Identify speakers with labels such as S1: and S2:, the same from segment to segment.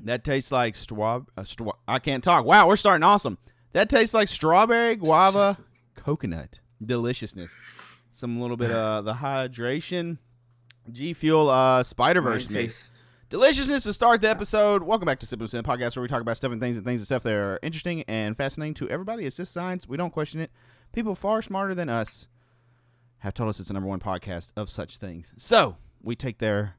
S1: That tastes like I can't talk. Wow, we're starting awesome. That tastes like strawberry, guava, coconut. Deliciousness. Some little bit of the hydration. GFUEL Spider-Verse mix. Deliciousness to start the episode. Welcome back to Sippin With Sin, podcast where we talk about stuff and things and stuff that are interesting and fascinating to everybody. It's just science. We don't question it. People far smarter than us have told us it's the number one podcast of such things. So we take their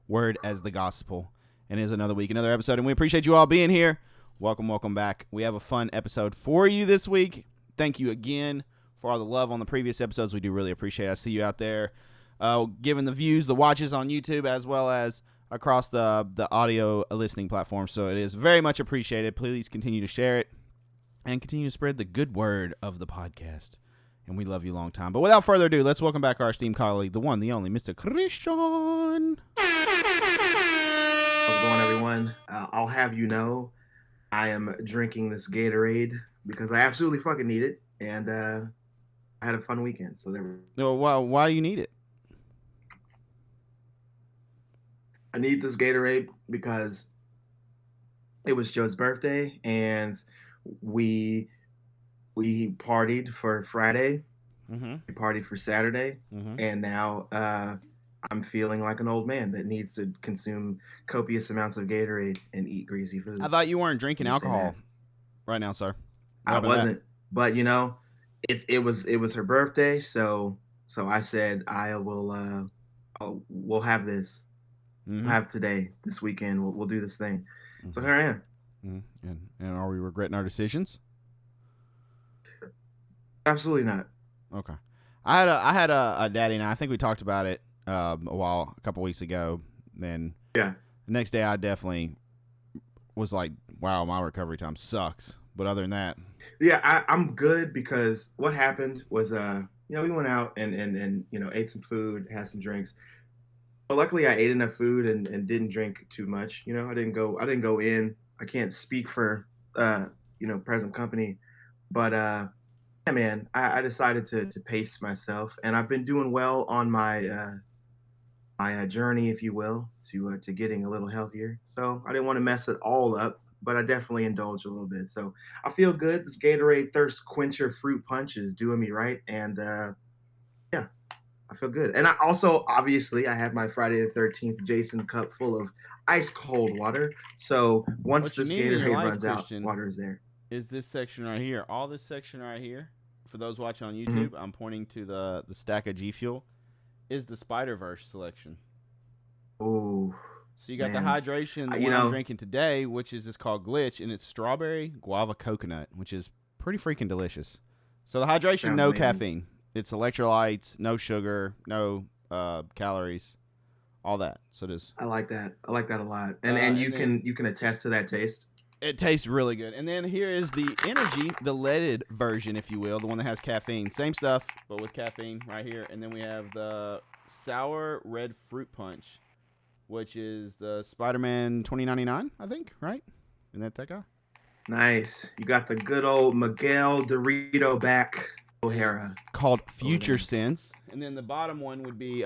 S1: word as the gospel. And it is another week, another episode, and we appreciate you all being here. Welcome back. We have a fun episode for you this week. Thank you again for all the love on the previous episodes. We do really appreciate it. I see you out there giving the views, the watches on YouTube, as well as across the audio listening platform. So it is very much appreciated. Please continue to share it and continue to spread the good word of the podcast. And we love you a long time. But without further ado, let's welcome back our esteemed colleague, the one, the only, Mr. Christian.
S2: How's it going, everyone? I'll have you know, I am drinking this Gatorade because I absolutely fucking need it, and I had a fun weekend. So there.
S1: No, why do you need it?
S2: I need this Gatorade because it was Joe's birthday, and we partied for Friday.
S1: Mm-hmm.
S2: We partied for Saturday, and now I'm feeling like an old man that needs to consume copious amounts of Gatorade and eat greasy food.
S1: I thought you weren't drinking alcohol right now, sir.
S2: I wasn't, but you know, it was her birthday, so I said we'll have this.
S1: Mm-hmm.
S2: We'll have today, this weekend. We'll do this thing. Mm-hmm. So here I am.
S1: Mm-hmm. And are we regretting our decisions?
S2: Absolutely not.
S1: Okay. I had a daddy, and I think we talked about it a couple weeks ago. Then
S2: the
S1: next day I definitely was like, wow, my recovery time sucks. But other than that,
S2: I'm good, because what happened was we went out and ate some food, had some drinks. But luckily I ate enough food and didn't drink too much. I didn't go in. I can't speak for present company, but yeah, man, I decided to pace myself, and I've been doing well on my my journey, if you will, to getting a little healthier. So I didn't want to mess it all up, but I definitely indulged a little bit. So I feel good. This Gatorade Thirst Quencher Fruit Punch is doing me right, and yeah, I feel good. And I also, obviously, I have my Friday the 13th Jason cup full of ice cold water. So once this Gatorade runs out, water is there.
S1: Is this section right here? All this section right here, for those watching on YouTube, I'm pointing to the stack of GFUEL, is the Spider-Verse selection.
S2: Oh,
S1: so you got the hydration, the one I'm drinking today, which is called Glitch, and it's strawberry guava coconut, which is pretty freaking delicious. So the hydration, no caffeine. It's electrolytes, no sugar, no calories, all that. So it is.
S2: I like that. I like that a lot. And you can attest to that taste.
S1: It tastes really good. And then here is the energy, the leaded version, if you will, the one that has caffeine. Same stuff, but with caffeine right here. And then we have the sour red fruit punch, which is the Spider-Man 2099, I think, right? Isn't that guy?
S2: Nice. You got the good old Miguel Dorito back O'Hara.
S1: Called Future Sense. And then the bottom one would be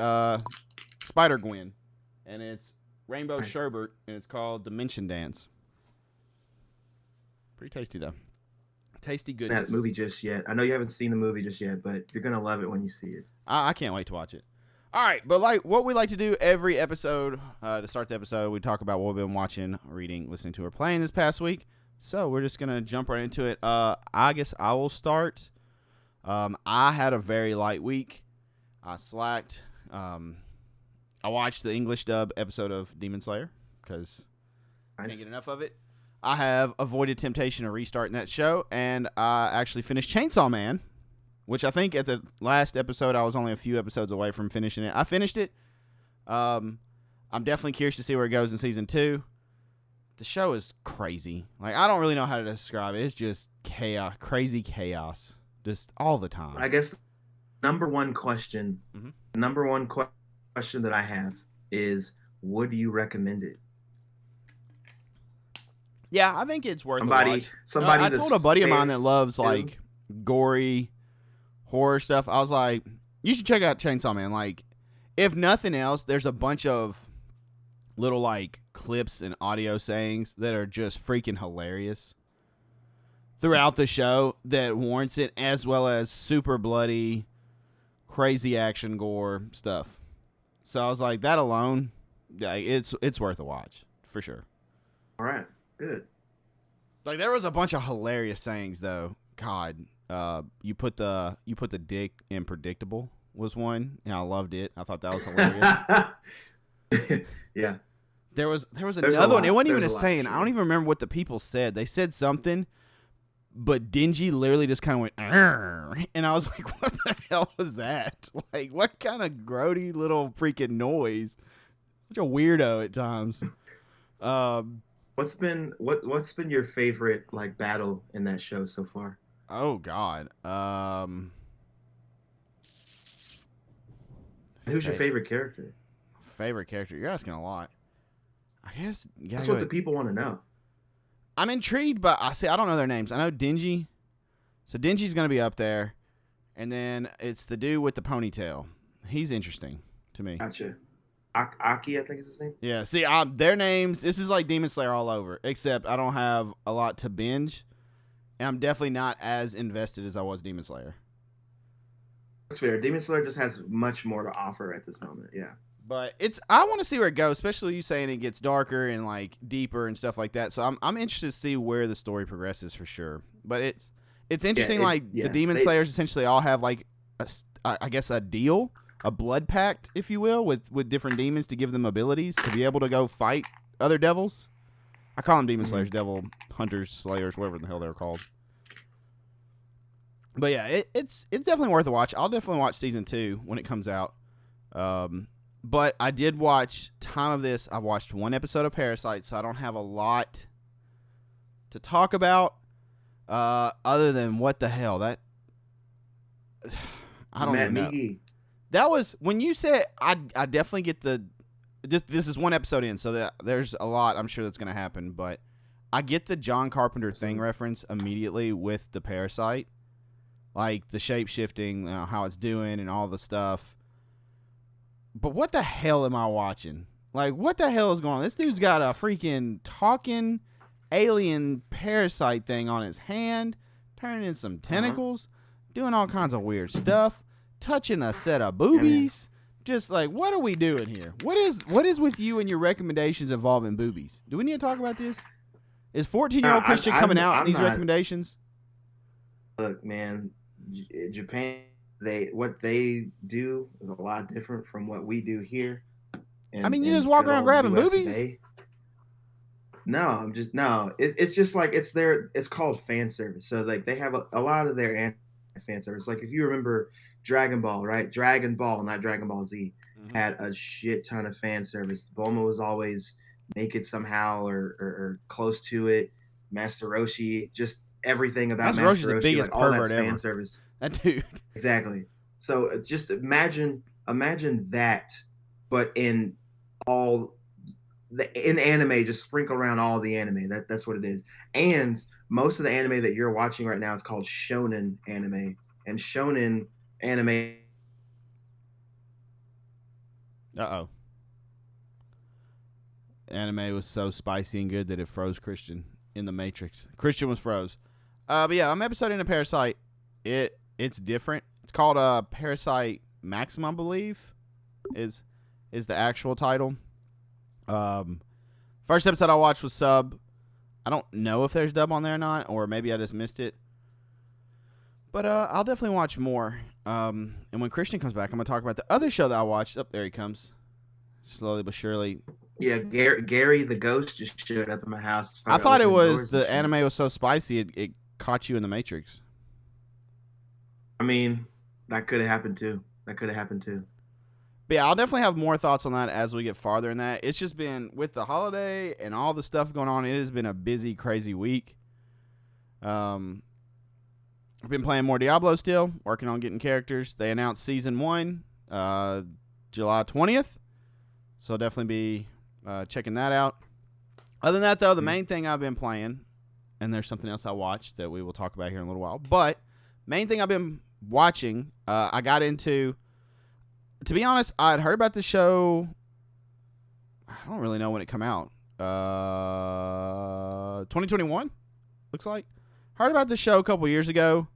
S1: Spider-Gwen. And it's Rainbow Sherbet, and it's called Dimension Dance. Pretty tasty, though. Tasty goodness.
S2: That movie just yet. I know you haven't seen the movie just yet, but you're going to love it when you see it.
S1: I can't wait to watch it. All right, but like what we like to do every episode, to start the episode, we talk about what we've been watching, reading, listening to, or playing this past week. So we're just going to jump right into it. I guess I will start. I had a very light week. I slacked. I watched the English dub episode of Demon Slayer because I can't get enough of it. I have avoided temptation of restarting that show, and I actually finished Chainsaw Man, which I think at the last episode I was only a few episodes away from finishing it. I finished it. I'm definitely curious to see where it goes in season 2. The show is crazy. Like, I don't really know how to describe it. It's just chaos, crazy chaos, just all the time.
S2: I guess number one question that I have is, would you recommend it?
S1: Yeah, I think it's worth a watch. I told a buddy of mine that loves like gory horror stuff. I was like, you should check out Chainsaw Man. Like, if nothing else, there's a bunch of little like clips and audio sayings that are just freaking hilarious throughout the show that warrants it, as well as super bloody, crazy action gore stuff. So I was like, that alone, yeah, it's worth a watch for sure.
S2: All right, good.
S1: Like there was a bunch of hilarious sayings though. God, you put the dick in predictable was one, and I loved it. I thought that was hilarious.
S2: Yeah.
S1: There was another one. It wasn't even a saying.
S2: Sure.
S1: I don't even remember what the people said. They said something, but Dingy literally just kind of went, "Arr," and I was like, what the hell was that? Like, what kind of grody little freaking noise? Such a weirdo at times.
S2: What's been your favorite like battle in that show so far?
S1: Oh God.
S2: Who's your favorite character?
S1: Favorite character? You're asking a lot. I guess
S2: That's what the people want to know.
S1: I'm intrigued, but I don't know their names. I know Dingy. So Dingy's going to be up there. And then it's the dude with the ponytail. He's interesting to me.
S2: Gotcha. Aki, I think is his name.
S1: Yeah, see, their names, this is like Demon Slayer all over, except I don't have a lot to binge. And I'm definitely not as invested as I was Demon Slayer.
S2: That's fair. Demon Slayer just has much more to offer at this moment, yeah.
S1: But I want to see where it goes, especially you saying it gets darker and like deeper and stuff like that. So I'm interested to see where the story progresses for sure. But it's interesting. The Demon Slayers essentially all have like I guess a deal, a blood pact, if you will, with different demons to give them abilities to be able to go fight other devils. I call them Demon Slayers, devil hunters, slayers, whatever the hell they're called. But yeah, it's definitely worth a watch. I'll definitely watch season 2 when it comes out. But I did watch time of this. I've watched one episode of Parasyte, so I don't have a lot to talk about other than what the hell that. I don't even know. That was when you said I definitely get the. This is one episode in, so there's a lot I'm sure that's going to happen. But I get the John Carpenter thing reference immediately with the Parasyte, like the shape shifting, how it's doing, and all the stuff. But what the hell am I watching? Like, what the hell is going on? This dude's got a freaking talking alien parasite thing on his hand, turning in some tentacles, doing all kinds of weird stuff, touching a set of boobies. Just like, what are we doing here? What is with you and your recommendations involving boobies? Do we need to talk about this? Is 14-year-old Christian coming out in these recommendations?
S2: Look, man, Japan. What they do is a lot different from what we do here.
S1: I mean, you just walk around grabbing boobies.
S2: It's just like it's called fan service. So like they have a lot of their fan service. Like if you remember Dragon Ball, right? Dragon Ball, not Dragon Ball Z, had a shit ton of fan service. Bulma was always naked somehow or close to it. Master Roshi, just everything about Master Roshi's the biggest like, pervert ever. Fan service.
S1: That dude.
S2: Exactly. So just imagine that, but in anime, just sprinkle around all the anime. That's what it is. And most of the anime that you're watching right now is called shonen anime, and shonen anime.
S1: Anime was so spicy and good that it froze Christian in the Matrix. Christian was froze. But yeah, I'm episode into Parasyte. It's different. It's called Parasyte Maximum, I believe, is the actual title. First episode I watched was sub. I don't know if there's dub on there or not, or maybe I just missed it. But I'll definitely watch more. And when Christian comes back, I'm gonna talk about the other show that I watched. Oh, there he comes, slowly but surely.
S2: Yeah, Gary the ghost just showed up in my house.
S1: I thought it was the anime was so spicy it caught you in the Matrix.
S2: I mean, that could have happened too. But
S1: yeah, I'll definitely have more thoughts on that as we get farther in that. It's just been, with the holiday and all the stuff going on, it has been a busy, crazy week. I've been playing more Diablo still, working on getting characters. They announced Season 1 July 20th, so I'll definitely be checking that out. Other than that, though, the main thing I've been playing, and there's something else I watched that we will talk about here in a little while, but main thing I've been watching, I got into, to be honest, I'd heard about the show, I don't really know when it come out. 2021 looks like. Heard about this show a couple years ago.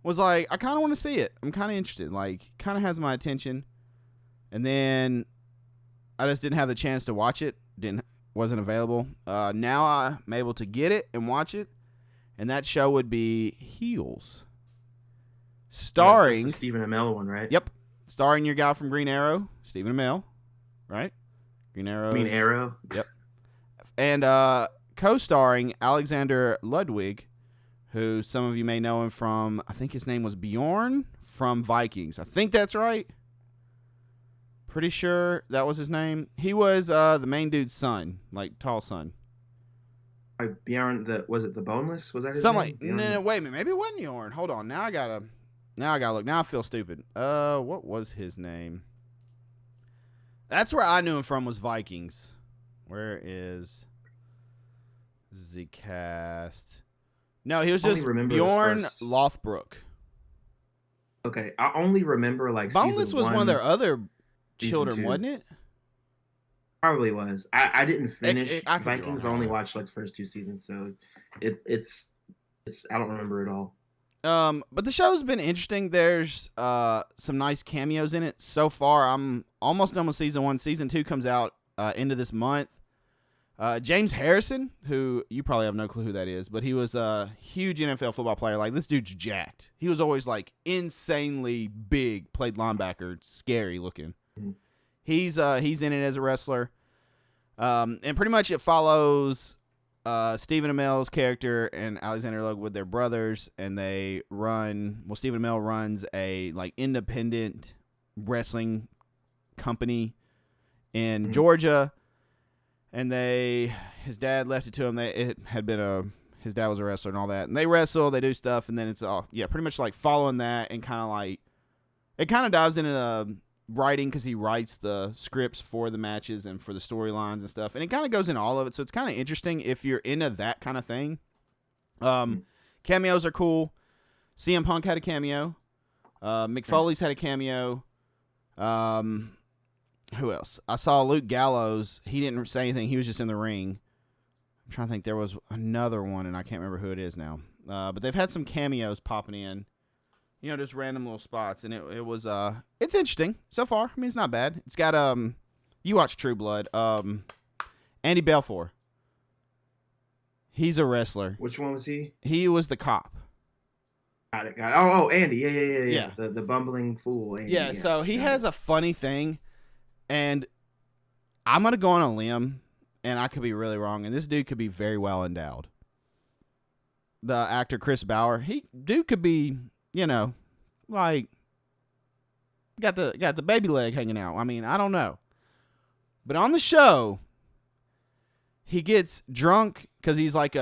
S1: Was like, I kind of want to see it. I'm kind of interested. Like, kind of has my attention. And then I just didn't have the chance to watch it. Wasn't available. Now I'm able to get it and watch it. And that show would be Heels. Starring...
S2: That's the Stephen Amell one, right?
S1: Yep. Starring your guy from Green Arrow, Stephen Amell. Right? Green Arrow.
S2: Green Arrow?
S1: Yep. And co-starring Alexander Ludwig, who some of you may know him from, I think his name was Bjorn from Vikings. I think that's right. Pretty sure that was his name. He was the main dude's son, like tall son.
S2: Bjorn, was it the Boneless? Was that his
S1: Something
S2: name?
S1: like, no, wait a minute. Maybe it wasn't Bjorn. Hold on. Now I gotta look. Now I feel stupid. What was his name? That's where I knew him from, was Vikings. Where is the cast? No, he was just Bjorn Lothbrok.
S2: Okay, I only remember like
S1: Boneless was one of their other children, wasn't it?
S2: Probably was. I didn't finish
S1: I could be
S2: Vikings. I
S1: wrong.
S2: only watched like the first 2 seasons, so it's I don't remember it all.
S1: But the show's been interesting. There's some nice cameos in it. So far, I'm almost done with season 1. Season 2 comes out end of this month. James Harrison, who you probably have no clue who that is, but he was a huge NFL football player. Like, this dude's jacked. He was always like insanely big, played linebacker, scary looking. Mm-hmm. He's in it as a wrestler. And pretty much it follows Stephen Amell's character and Alexander Ludwig with their brothers, and Stephen Amell runs a like independent wrestling company in Georgia. And his dad left it to him. His dad was a wrestler and all that. And they wrestle, they do stuff, and then it's all, pretty much like following that, and kind of like, it kind of dives into writing, because he writes the scripts for the matches and for the storylines and stuff. And it kind of goes into all of it. So it's kind of interesting if you're into that kind of thing. Cameos are cool. CM Punk had a cameo. Mick Foley's had a cameo. Who else? I saw Luke Gallows. He didn't say anything. He was just in the ring. I'm trying to think. There was another one, and I can't remember who it is now. But they've had some cameos popping in. Just random little spots, and it was it's interesting so far. I mean, it's not bad. It's got you watch True Blood. Andy Belfour. He's a wrestler.
S2: Which one was he?
S1: He was the cop.
S2: Got it. Oh, Andy. Yeah. The bumbling fool. Andy.
S1: Yeah. So he has a funny thing, and I'm gonna go on a limb, and I could be really wrong, and this dude could be very well endowed. The actor Chris Bauer, dude could be, like, got the baby leg hanging out. I mean, I don't know. But on the show, he gets drunk because he's like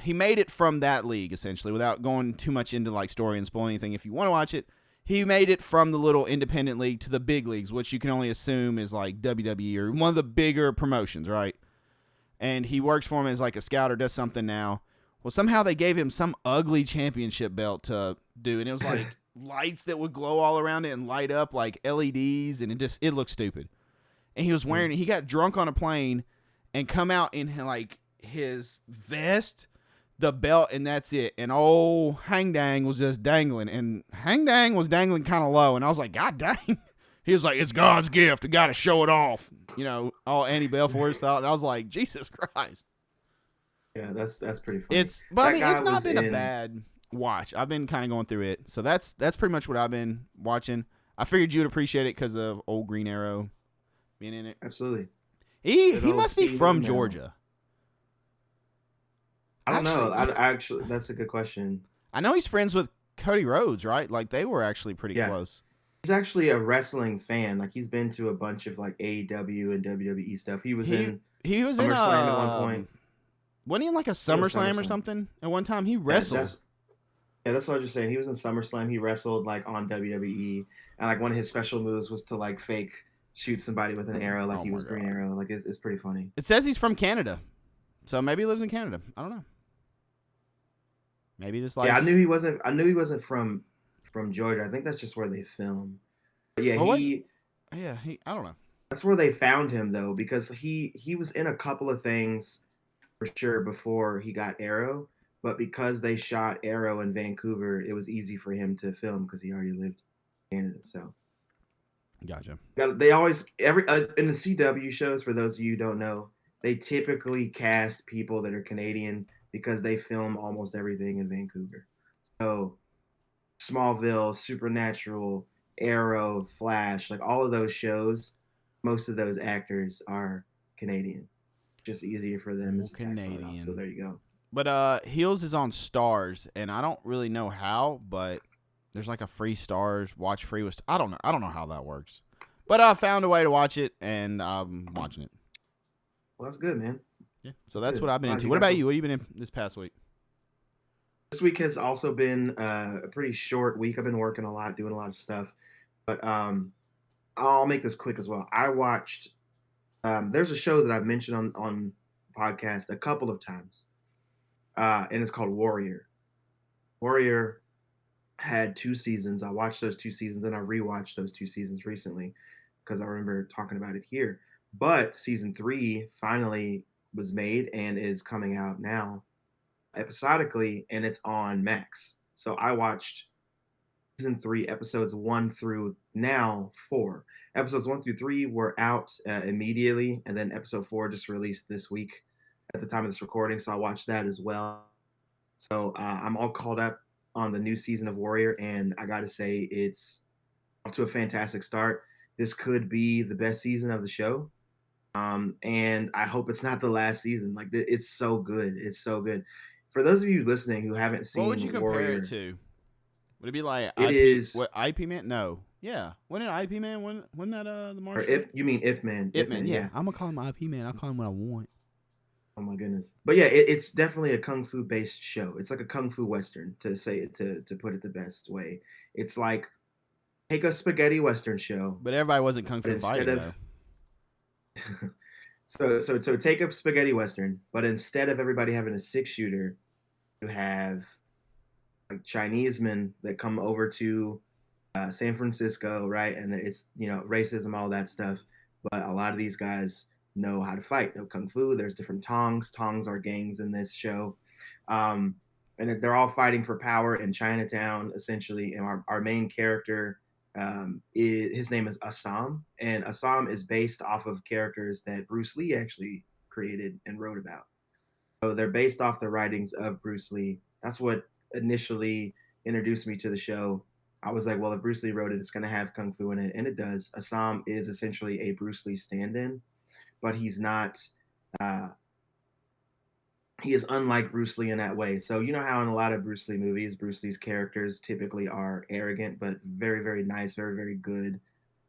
S1: he made it from that league, essentially, without going too much into like story and spoiling anything. If you want to watch it, he made it from the little independent league to the big leagues, which you can only assume is like WWE or one of the bigger promotions, right? And he works for him as like a scout or does something now. Well, somehow they gave him some ugly championship belt to do, and it was like lights that would glow all around it and light up like LEDs, and it looked stupid. And he was wearing it. He got drunk on a plane and come out in like his vest, the belt, and that's it. And old Hang Dang was just dangling, and Hang Dang was dangling kind of low, and I was like, God dang. He was like, it's God's gift. I got to show it off. All Andy Belfour style. And I was like, Jesus Christ.
S2: Yeah, that's pretty funny.
S1: It's not been a bad watch. I've been kind of going through it. So that's pretty much what I've been watching. I figured you'd appreciate it because of old Green Arrow being in it.
S2: Absolutely.
S1: He must be from Georgia.
S2: I don't know. Actually, that's a good question.
S1: I know he's friends with Cody Rhodes, right? Like, they were actually pretty close.
S2: He's actually a wrestling fan. Like, he's been to a bunch of like AEW and WWE stuff. He was in SummerSlam at one point.
S1: Wasn't he in like a SummerSlam or something? At one time, he wrestled.
S2: That's what I was just saying. He was in SummerSlam. He wrestled like on WWE, and like one of his special moves was to like fake shoot somebody with an arrow, like he was Green Arrow. Like, it's pretty funny.
S1: It says he's from Canada, so maybe he lives in Canada. I don't know. Maybe just like
S2: I knew he wasn't from Georgia. I think that's just where they film. But yeah,
S1: I don't know.
S2: That's where they found him though, because he was in a couple of things for sure before he got Arrow, but because they shot Arrow in Vancouver, it was easy for him to film because he already lived in Canada. So
S1: Gotcha.
S2: they always every in the CW shows. For those of you who don't know, they typically cast people that are Canadian because they film almost everything in Vancouver. So Smallville, Supernatural, Arrow, Flash, like all of those shows, most of those actors are Canadian. Just easier for them.
S1: More
S2: It's a tax write-off. So
S1: Canadian.
S2: there you go.
S1: But Heels is on Stars, and I don't really know how, but there's like a free Stars watch free with. I don't know. I don't know how that works, but I found a way to watch it, and I'm watching it.
S2: Well, that's good, man.
S1: Yeah. So that's
S2: good.
S1: what I've been
S2: Glad
S1: into.
S2: you
S1: What
S2: got
S1: about
S2: some-
S1: you? What have you been in this past week?
S2: This week has also been a pretty short week. I've been working a lot, doing a lot of stuff, but I'll make this quick as well. I watched. There's a show that I've mentioned on podcast a couple of times, and it's called Warrior. Warrior had 2 seasons. I watched those 2 seasons, then I rewatched those 2 seasons recently because I remember talking about it here. But season 3 finally was made and is coming out now episodically, and it's on Max. So I watched season 3, episodes 1 through now 4. Episodes 1 through 3 were out immediately, and then episode 4 just released this week at the time of this recording. So I watched that as well. So I'm all caught up on the new season of Warrior, and I got to say it's off to a fantastic start. This could be the best season of the show. And I hope it's not the last season. Like it's so good. It's so good. For those of you listening who haven't seen
S1: What would you compare
S2: Warrior,
S1: it to? Would it be like
S2: it
S1: IP?
S2: is.
S1: What IP Man? No. Yeah. Wasn't it IP Man? Wasn't that the
S2: Or
S1: Martian?
S2: you mean Ip Man?
S1: Ip Man. Yeah. I'm gonna call him IP Man. I'll call him what I want.
S2: Oh my goodness. But yeah, it's definitely a kung fu based show. It's like a kung fu western to say it to put it the best way. It's like take a spaghetti western show,
S1: But everybody wasn't kung
S2: but
S1: fu
S2: instead
S1: fighting
S2: of
S1: though.
S2: so take a spaghetti western, but instead of everybody having a 6 shooter, you have like Chinese men that come over to San Francisco, right? And it's racism, all that stuff. But a lot of these guys know how to fight, know kung fu. There's different tongs. Tongs are gangs in this show, and they're all fighting for power in Chinatown, essentially. And our main character, his name is Assam, and Assam is based off of characters that Bruce Lee actually created and wrote about. So they're based off the writings of Bruce Lee. That's what initially introduced me to the show. I was like, well, if Bruce Lee wrote it, it's going to have kung fu in it, and it does. Assam is essentially a Bruce Lee stand-in, but he's not. Uh, he is unlike Bruce Lee in that way. So you know how in a lot of Bruce Lee movies, Bruce Lee's characters typically are arrogant, but very, very nice, very, very good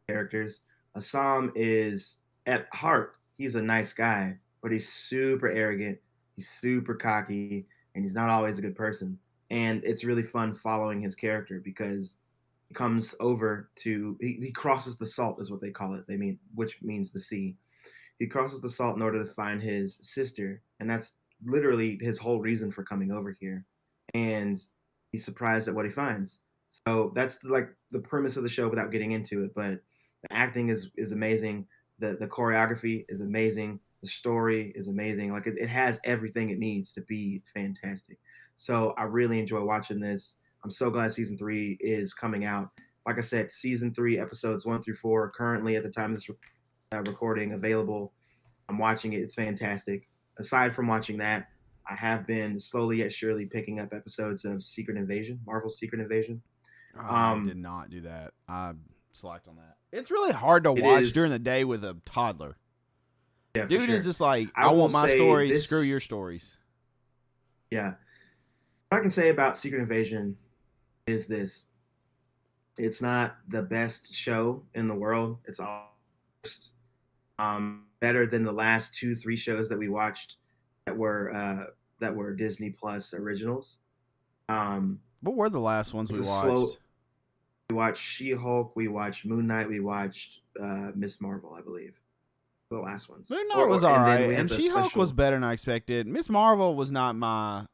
S2: characters. Assam is at heart, he's a nice guy, but he's super arrogant. He's super cocky, and he's not always a good person. And it's really fun following his character because he comes over to he crosses the salt is what they call it. Which means the sea. He crosses the salt in order to find his sister, and that's literally his whole reason for coming over here. And he's surprised at what he finds. So that's like the premise of the show without getting into it. But the acting is amazing. The choreography is amazing. The story is amazing. Like it has everything it needs to be fantastic. So I really enjoy watching this. I'm so glad season 3 is coming out. Like I said, season 3 episodes 1 through 4 are currently at the time of this recording available. I'm watching it. It's fantastic. Aside from watching that, I have been slowly yet surely picking up episodes of Secret Invasion, Marvel's Secret Invasion.
S1: I did not do that. I slacked on that. It's really hard to watch during the day with a toddler.
S2: Yeah,
S1: dude
S2: sure.
S1: is just like, I want my stories. Screw your stories.
S2: Yeah. What I can say about Secret Invasion is this. It's not the best show in the world. It's almost better than the last 2-3 shows that we watched that were Disney Plus originals.
S1: What were the last ones we watched?
S2: We watched She-Hulk. We watched Moon Knight. We watched Miss Marvel, I believe. The last ones.
S1: Moon Knight was all right, and She-Hulk was better than I expected. Miss Marvel was not my.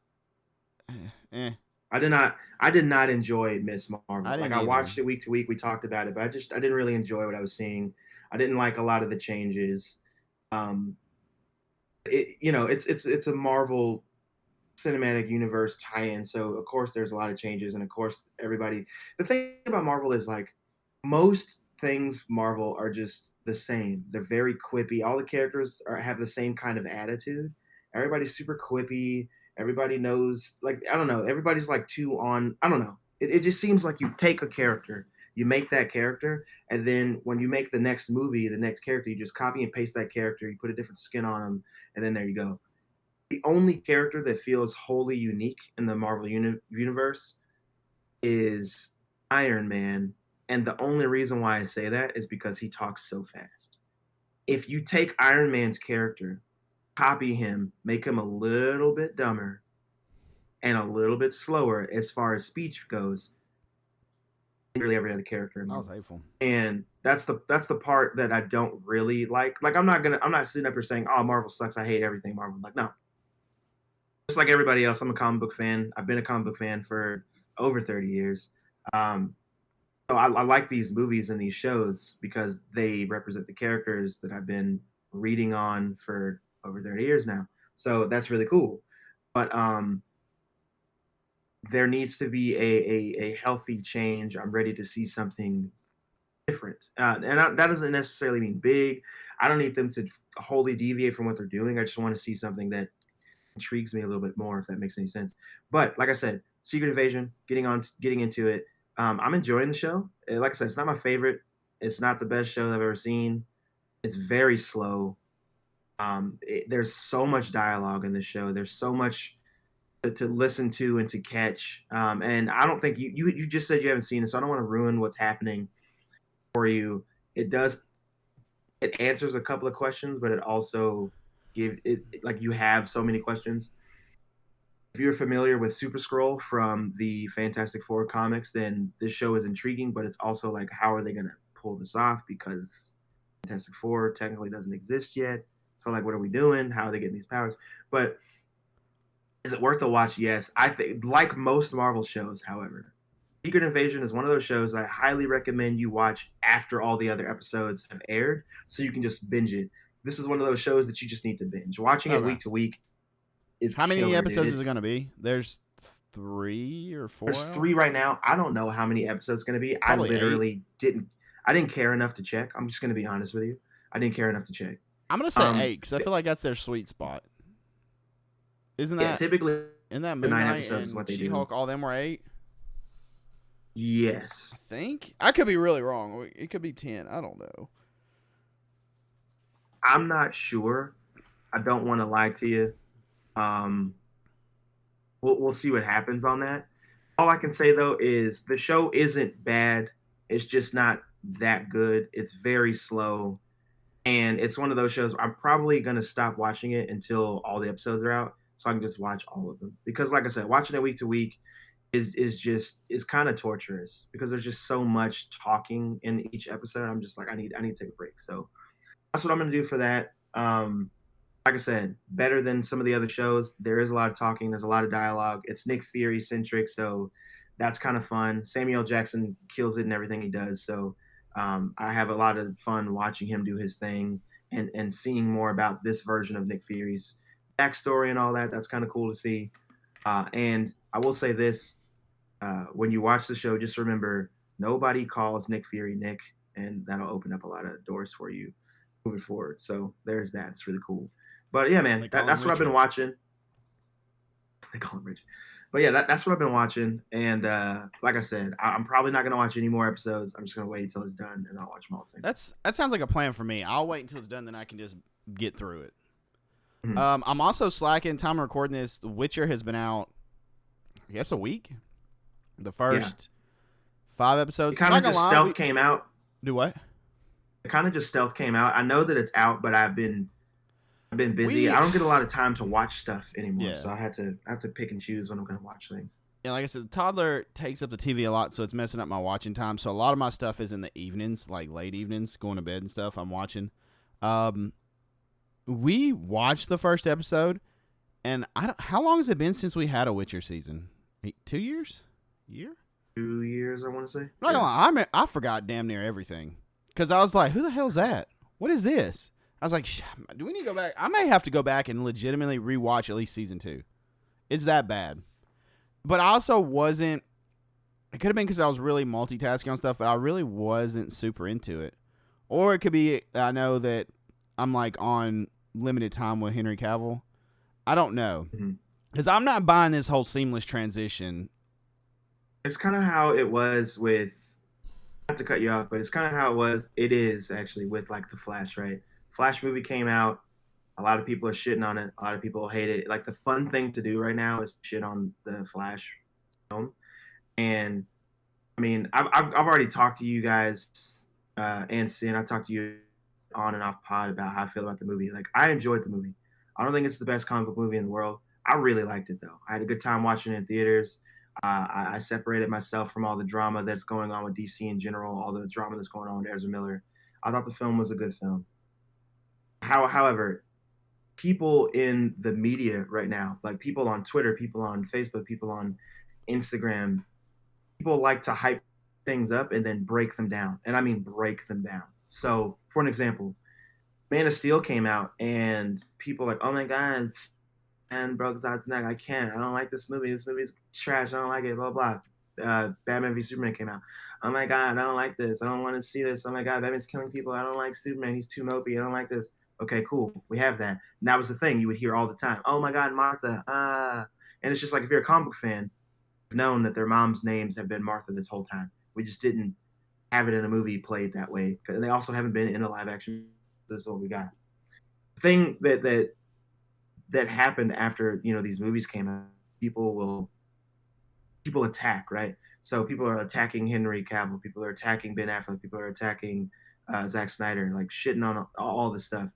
S2: I did not enjoy Miss Marvel. I watched it week to week. We talked about it, but I didn't really enjoy what I was seeing. I didn't like a lot of the changes. Um, it's a Marvel cinematic universe tie-in, so of course there's a lot of changes, and of course everybody. The thing about Marvel is like most things Marvel are just the same. They're very quippy. All the characters have the same kind of attitude. Everybody's super quippy. Everybody knows, like, I don't know. Everybody's like too on. I don't know. It just seems like you take a character, you make that character, and then when you make the next movie, the next character, you just copy and paste that character. You put a different skin on them, and then there you go. The only character that feels wholly unique in the Marvel universe is Iron Man. And the only reason why I say that is because he talks so fast. If you take Iron Man's character, copy him, make him a little bit dumber and a little bit slower as far as speech goes, literally every other character in
S1: That was
S2: Marvel.
S1: hateful.
S2: And that's the part that I don't really like. Like I'm not sitting up here saying, "Oh, Marvel sucks. I hate everything Marvel." Like, no. Just like everybody else, I'm a comic book fan. I've been a comic book fan for over 30 years. Um, so I like these movies and these shows because they represent the characters that I've been reading on for over 30 years now. So that's really cool. But there needs to be a healthy change. I'm ready to see something different. That doesn't necessarily mean big. I don't need them to wholly deviate from what they're doing. I just want to see something that intrigues me a little bit more, if that makes any sense. But like I said, Secret Invasion, getting into it. I'm enjoying the show. Like I said, it's not my favorite. It's not the best show I've ever seen. It's very slow. There's so much dialogue in this show. There's so much to listen to and to catch. And I don't think you just said you haven't seen it, so I don't want to ruin what's happening for you. It does. It answers a couple of questions, but it also like you have so many questions. If you're familiar with Super Scroll from the Fantastic Four comics, then this show is intriguing, but it's also like, how are they going to pull this off? Because Fantastic Four technically doesn't exist yet. So, like, what are we doing? How are they getting these powers? But is it worth a watch? Yes. I think, like most Marvel shows, however, Secret Invasion is one of those shows I highly recommend you watch after all the other episodes have aired so you can just binge it. This is one of those shows that you just need to binge. Watching it
S1: Okay.
S2: week to week is
S1: How many
S2: killer,
S1: episodes
S2: dude.
S1: is it going to be? There's 3 or 4.
S2: There's 3 right now. I don't know how many episodes it's going to be.
S1: Probably
S2: I literally didn't care enough to check. I'm just going to be honest with you. I didn't care enough to check.
S1: I'm going to say 8 because I feel like that's their sweet spot. Isn't that?
S2: Yeah, typically
S1: in that
S2: the
S1: Moon
S2: 9
S1: Knight
S2: episodes
S1: and
S2: is what they
S1: She-Hulk,
S2: do.
S1: all them were 8?
S2: Yes.
S1: I think. I could be really wrong. It could be 10. I don't know.
S2: I'm not sure. I don't want to lie to you. We'll see what happens on that. All I can say though is the show isn't bad. It's just not that good. It's very slow, and it's one of those shows I'm probably gonna stop watching it until all the episodes are out, so I can just watch all of them. Because, like I said, watching it week to week is kind of torturous because there's just so much talking in each episode. I'm just like, I need to take a break. So that's what I'm gonna do for that. Like I said, better than some of the other shows. There is a lot of talking. There's a lot of dialogue. It's Nick Fury centric, so that's kind of fun. Samuel Jackson kills it in everything he does. So I have a lot of fun watching him do his thing and seeing more about this version of Nick Fury's backstory and all that. That's kind of cool to see. And I will say this: when you watch the show, just remember nobody calls Nick Fury Nick, and that'll open up a lot of doors for you moving forward. So there's that. It's really cool. But yeah, man, that's what I've been watching. They call him Rich. But yeah, that's what I've been watching. And like I said, I'm probably not going to watch any more episodes. I'm just going to wait until it's done, and I'll watch them all the time.
S1: That sounds like a plan for me. I'll wait until it's done, then I can just get through it.
S2: Mm-hmm.
S1: I'm also slacking. Time of recording this, Witcher has been out, I guess, a week. The first 5 episodes.
S2: It kind of just stealth came out.
S1: Do what?
S2: It kind of just stealth came out. I know that it's out, but I've been busy. I don't get a lot of time to watch stuff anymore, so I have to pick and choose when I'm going to watch things.
S1: And like I said, the toddler takes up the TV a lot, so it's messing up my watching time. So a lot of my stuff is in the evenings, like late evenings, going to bed and stuff. I'm watching. We watched the first episode, and how long has it been since we had a Witcher season? 2 years? Year?
S2: 2 years, I want to say.
S1: I'm not gonna lie, I forgot damn near everything. because I was like, who the hell's that? What is this? I was like, do we need to go back? I may have to go back and legitimately rewatch at least season 2. It's that bad. But I also wasn't. It could have been because I was really multitasking on stuff, but I really wasn't super into it. Or it could be I know that I'm like on limited time with Henry Cavill. I don't know. Because I'm not buying this whole seamless transition.
S2: It's kind of how it was with, not to cut you off, but it's kind of how it is actually with like the Flash, right? Flash movie came out. A lot of people are shitting on it. A lot of people hate it. Like the fun thing to do right now is shit on the Flash film. And I mean, I've already talked to you guys and Sin. I talked to you on and off pod about how I feel about the movie. Like I enjoyed the movie. I don't think it's the best comic book movie in the world. I really liked it though. I had a good time watching it in theaters. I separated myself from all the drama that's going on with DC in general, all the drama that's going on with Ezra Miller. I thought the film was a good film. However, people in the media right now, like people on Twitter, people on Facebook, people on Instagram, people like to hype things up and then break them down. And I mean break them down. So, for an example, Man of Steel came out and people like, oh my God, and broke Zod's neck. I can't. I don't like this movie. This movie's trash. I don't like it. Blah, blah. Batman v Superman came out. Oh my God, I don't like this. I don't want to see this. Oh my God, Batman's killing people. I don't like Superman. He's too mopey. I don't like this. Okay, cool. We have that. And that was the thing you would hear all the time. Oh my God, Martha. And it's just like if you're a comic book fan, you've known that their mom's names have been Martha this whole time. We just didn't have it in a movie played that way. And they also haven't been in a live action. This is what we got. The thing that happened after these movies came out, people attack, right? So people are attacking Henry Cavill, people are attacking Ben Affleck, people are attacking Zack Snyder, like shitting on all this stuff.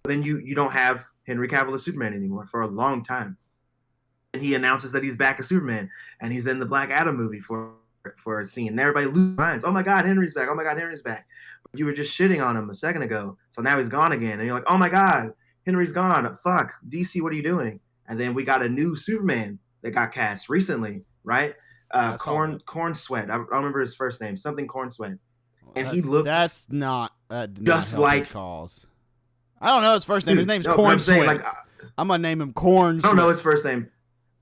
S2: But then you don't have Henry Cavill as Superman anymore for a long time, and he announces that he's back as Superman, and he's in the Black Adam movie for a scene, and everybody loses minds. Oh my God, Henry's back! Oh my God, Henry's back! But you were just shitting on him a second ago, so now he's gone again, and you're like, oh my God, Henry's gone. Fuck, DC, what are you doing? And then we got a new Superman that got cast recently, right? Corn Sweat. I don't remember his first name. Something Corn Sweat. And he looks.
S1: That's not
S2: just like
S1: his cause. I don't know his first name.
S2: Dude,
S1: his name's Corn Sweat. Like, I'm gonna name him Corn.
S2: I don't know his first name.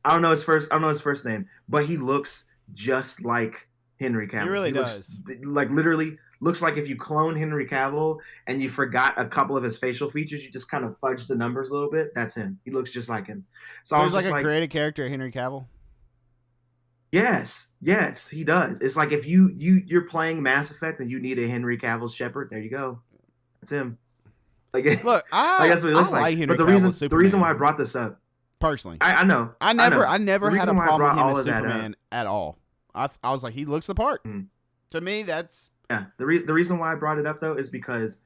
S2: I don't know his first name, but he looks just like Henry Cavill.
S1: He really does.
S2: Like literally looks like if you clone Henry Cavill and you forgot a couple of his facial features, you just kind of fudge the numbers a little bit. That's him. He looks just like him.
S1: So he's like a created character, Henry Cavill.
S2: Yes, he does. It's like if you're playing Mass Effect and you need a Henry Cavill Shepard, there you go. That's him. Like,
S1: look,
S2: that's what he looks like.
S1: Henry
S2: but the reason why I brought this up,
S1: personally,
S2: I know,
S1: I never had a problem with him as
S2: Superman
S1: at all. I was like, he looks the part. To me, that's
S2: the reason why I brought it up though is because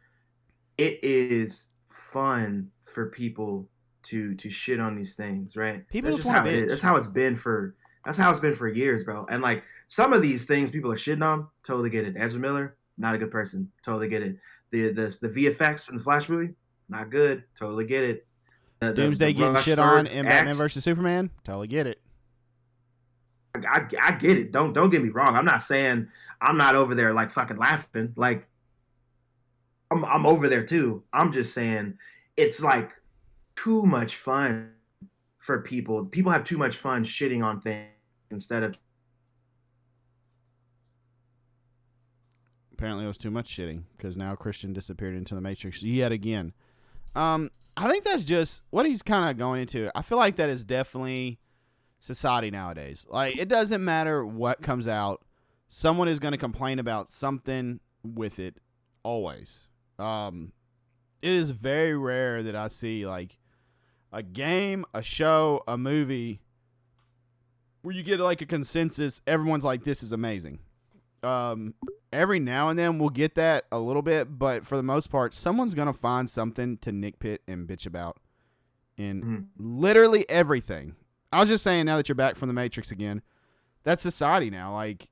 S2: it is fun for people to shit on these things, right?
S1: People just want to bitch.
S2: That's how it's been for years, bro. And like some of these things people are shitting on, totally get it. Ezra Miller, not a good person, totally get it. The VFX in the Flash movie, not good, totally get it.
S1: Doomsday getting shit on in Batman vs Superman, totally get it.
S2: I get it. Don't get me wrong. I'm not saying I'm not over there like fucking laughing. Like I'm over there too. I'm just saying it's like too much fun for people. People have too much fun shitting on things instead of.
S1: Apparently, it was too much shitting because now Christian disappeared into the Matrix yet again. I think that's just what he's kind of going into. I feel like that is definitely society nowadays. Like, it doesn't matter what comes out. Someone is going to complain about something with it always. It is very rare that I see like a game, a show, a movie where you get like a consensus. Everyone's like, this is amazing. Every now and then we'll get that a little bit, but for the most part, someone's going to find something to nitpick and bitch about in literally everything. I was just saying, now that you're back from the Matrix again, that's society now. Like,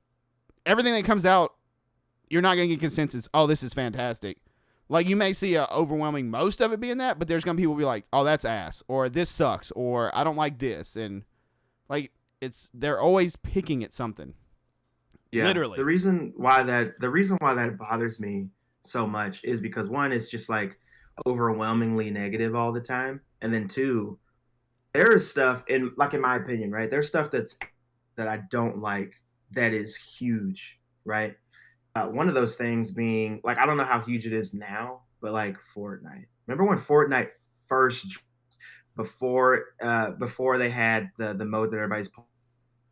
S1: everything that comes out, you're not going to get consensus. Oh, this is fantastic. Like, you may see a overwhelming most of it being that, but there's going to be people be like, oh, that's ass, or this sucks, or I don't like this. And like, they're always picking at something.
S2: Yeah.
S1: Literally.
S2: The reason why that bothers me so much is because one, it's just like overwhelmingly negative all the time, and then two, there is stuff in my opinion, right? There's stuff that I don't like that is huge, right? One of those things being like I don't know how huge it is now, but like Fortnite. Remember when Fortnite first before they had the mode that everybody's playing,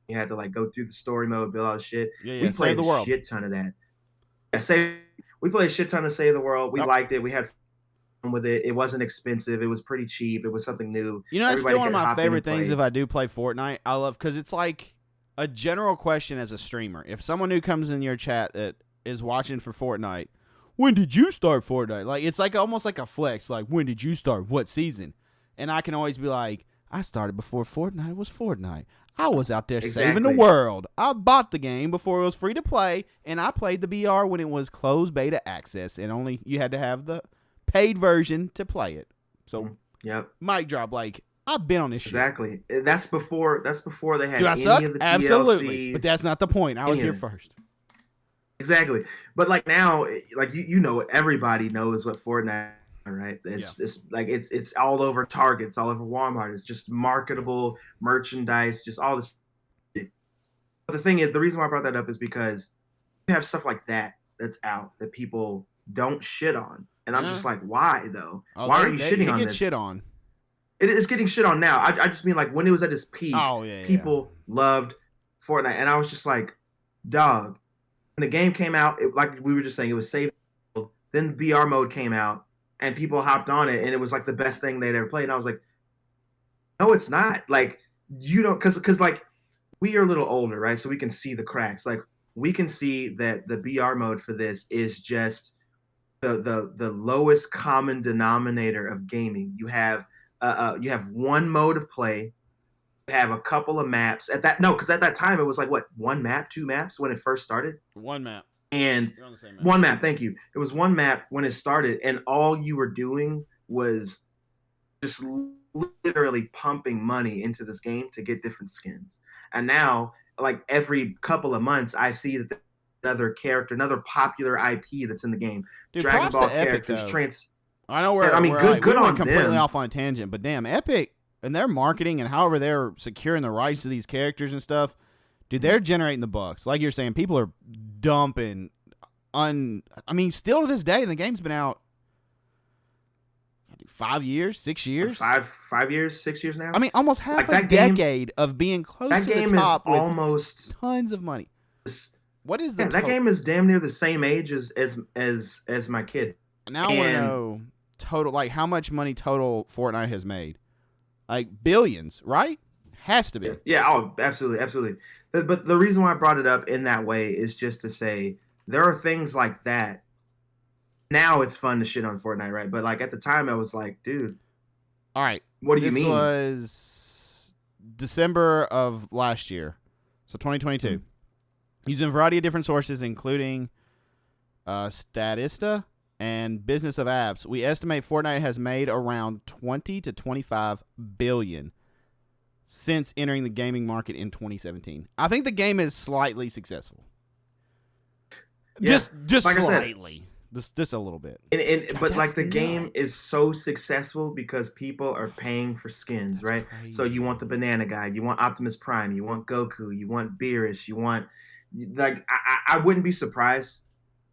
S2: you had to like go through the story mode, build all the shit.
S1: Yeah,
S2: We
S1: Save
S2: played
S1: the
S2: a
S1: World.
S2: shit ton of that. Yeah, we played a shit ton of Save the World. We
S1: Yep.
S2: liked it. We had fun with it. It wasn't expensive. It was pretty cheap. It was something new.
S1: You know, that's
S2: Everybody
S1: still one of
S2: could
S1: my
S2: hop in
S1: favorite
S2: and
S1: things
S2: play.
S1: if I do play Fortnite. I love because it's like a general question as a streamer. If someone who comes in your chat that is watching for Fortnite, when did you start Fortnite? Like it's like almost like a flex. Like when did you start? What season? And I can always be like, I started before Fortnite was Fortnite. I was out there saving the
S2: Exactly.
S1: world. I bought the game before it was free to play, and I played the BR when it was closed beta access, and only you had to have the paid version to play it. So,
S2: Yep.
S1: mic drop. Like I've been on this shit.
S2: Exactly. That's before they had
S1: Do I
S2: any
S1: suck?
S2: of the
S1: Absolutely.
S2: DLCs.
S1: But that's not the point. I was here first.
S2: Exactly. But like now, like you know, everybody knows what Fortnite, right? It's like it's all over Target, it's all over Walmart. It's just marketable merchandise, just all this. But the thing is, the reason why I brought that up is because you have stuff like that that's out that people don't shit on, and I'm just like, why though? Why are you shitting on this?
S1: Shit on.
S2: It is getting shit on now. I just mean like when it was at its peak, people loved Fortnite, and I was just like, dog. When the game came out, like we were just saying, it was safe. Then VR mode came out, and people hopped on it, and it was like the best thing they'd ever played. And I was like, no, it's not. Like you don't, because like we are a little older, right? So we can see the cracks. Like we can see that the VR mode for this is just the lowest common denominator of gaming. You have one mode of play. You have a couple of maps because at that time it was like what, one map, two maps when it first started.
S1: One map.
S2: And
S1: You're on the same map.
S2: one map, thank you. It was one map when it started, and all you were doing was just literally pumping money into this game to get different skins. And now, like every couple of months, I see that another character, another popular IP that's in the game.
S1: Dude,
S2: Dragon Ball
S1: Epic,
S2: characters,
S1: I know where.
S2: I mean, good
S1: we
S2: on
S1: went completely
S2: them.
S1: off on a tangent, but damn, Epic and their marketing and however they're securing the rights to these characters and stuff, dude, they're generating the bucks. Like you're saying, people are dumping. I mean, still to this day, and the game's been out 5 years, 6 years,
S2: 5 years, 6 years now.
S1: I mean, almost half
S2: like
S1: a decade of being close to the top
S2: is
S1: with
S2: almost
S1: tons of money. What is the
S2: that game is damn near the same age as my kid.
S1: Now I want to know total, like how much money total Fortnite has made, like billions, right? Has to be.
S2: Yeah. Oh, absolutely, absolutely. But the reason why I brought it up in that way is just to say there are things like that. Now it's fun to shit on Fortnite, right? But like at the time, I was like, dude.
S1: All right.
S2: What do you mean?
S1: This was December of last year, so 2022. Mm-hmm. Using a variety of different sources, including Statista and Business of Apps, we estimate Fortnite has made around 20 to 25 billion since entering the gaming market in 2017. I think the game is slightly successful.
S2: Yeah,
S1: just
S2: like
S1: slightly. Just a little bit.
S2: But like the game is so successful because people are paying for skins,
S1: That's
S2: right?
S1: crazy.
S2: So you want the banana guy, you want Optimus Prime, you want Goku, you want Beerus, you want like I wouldn't be surprised.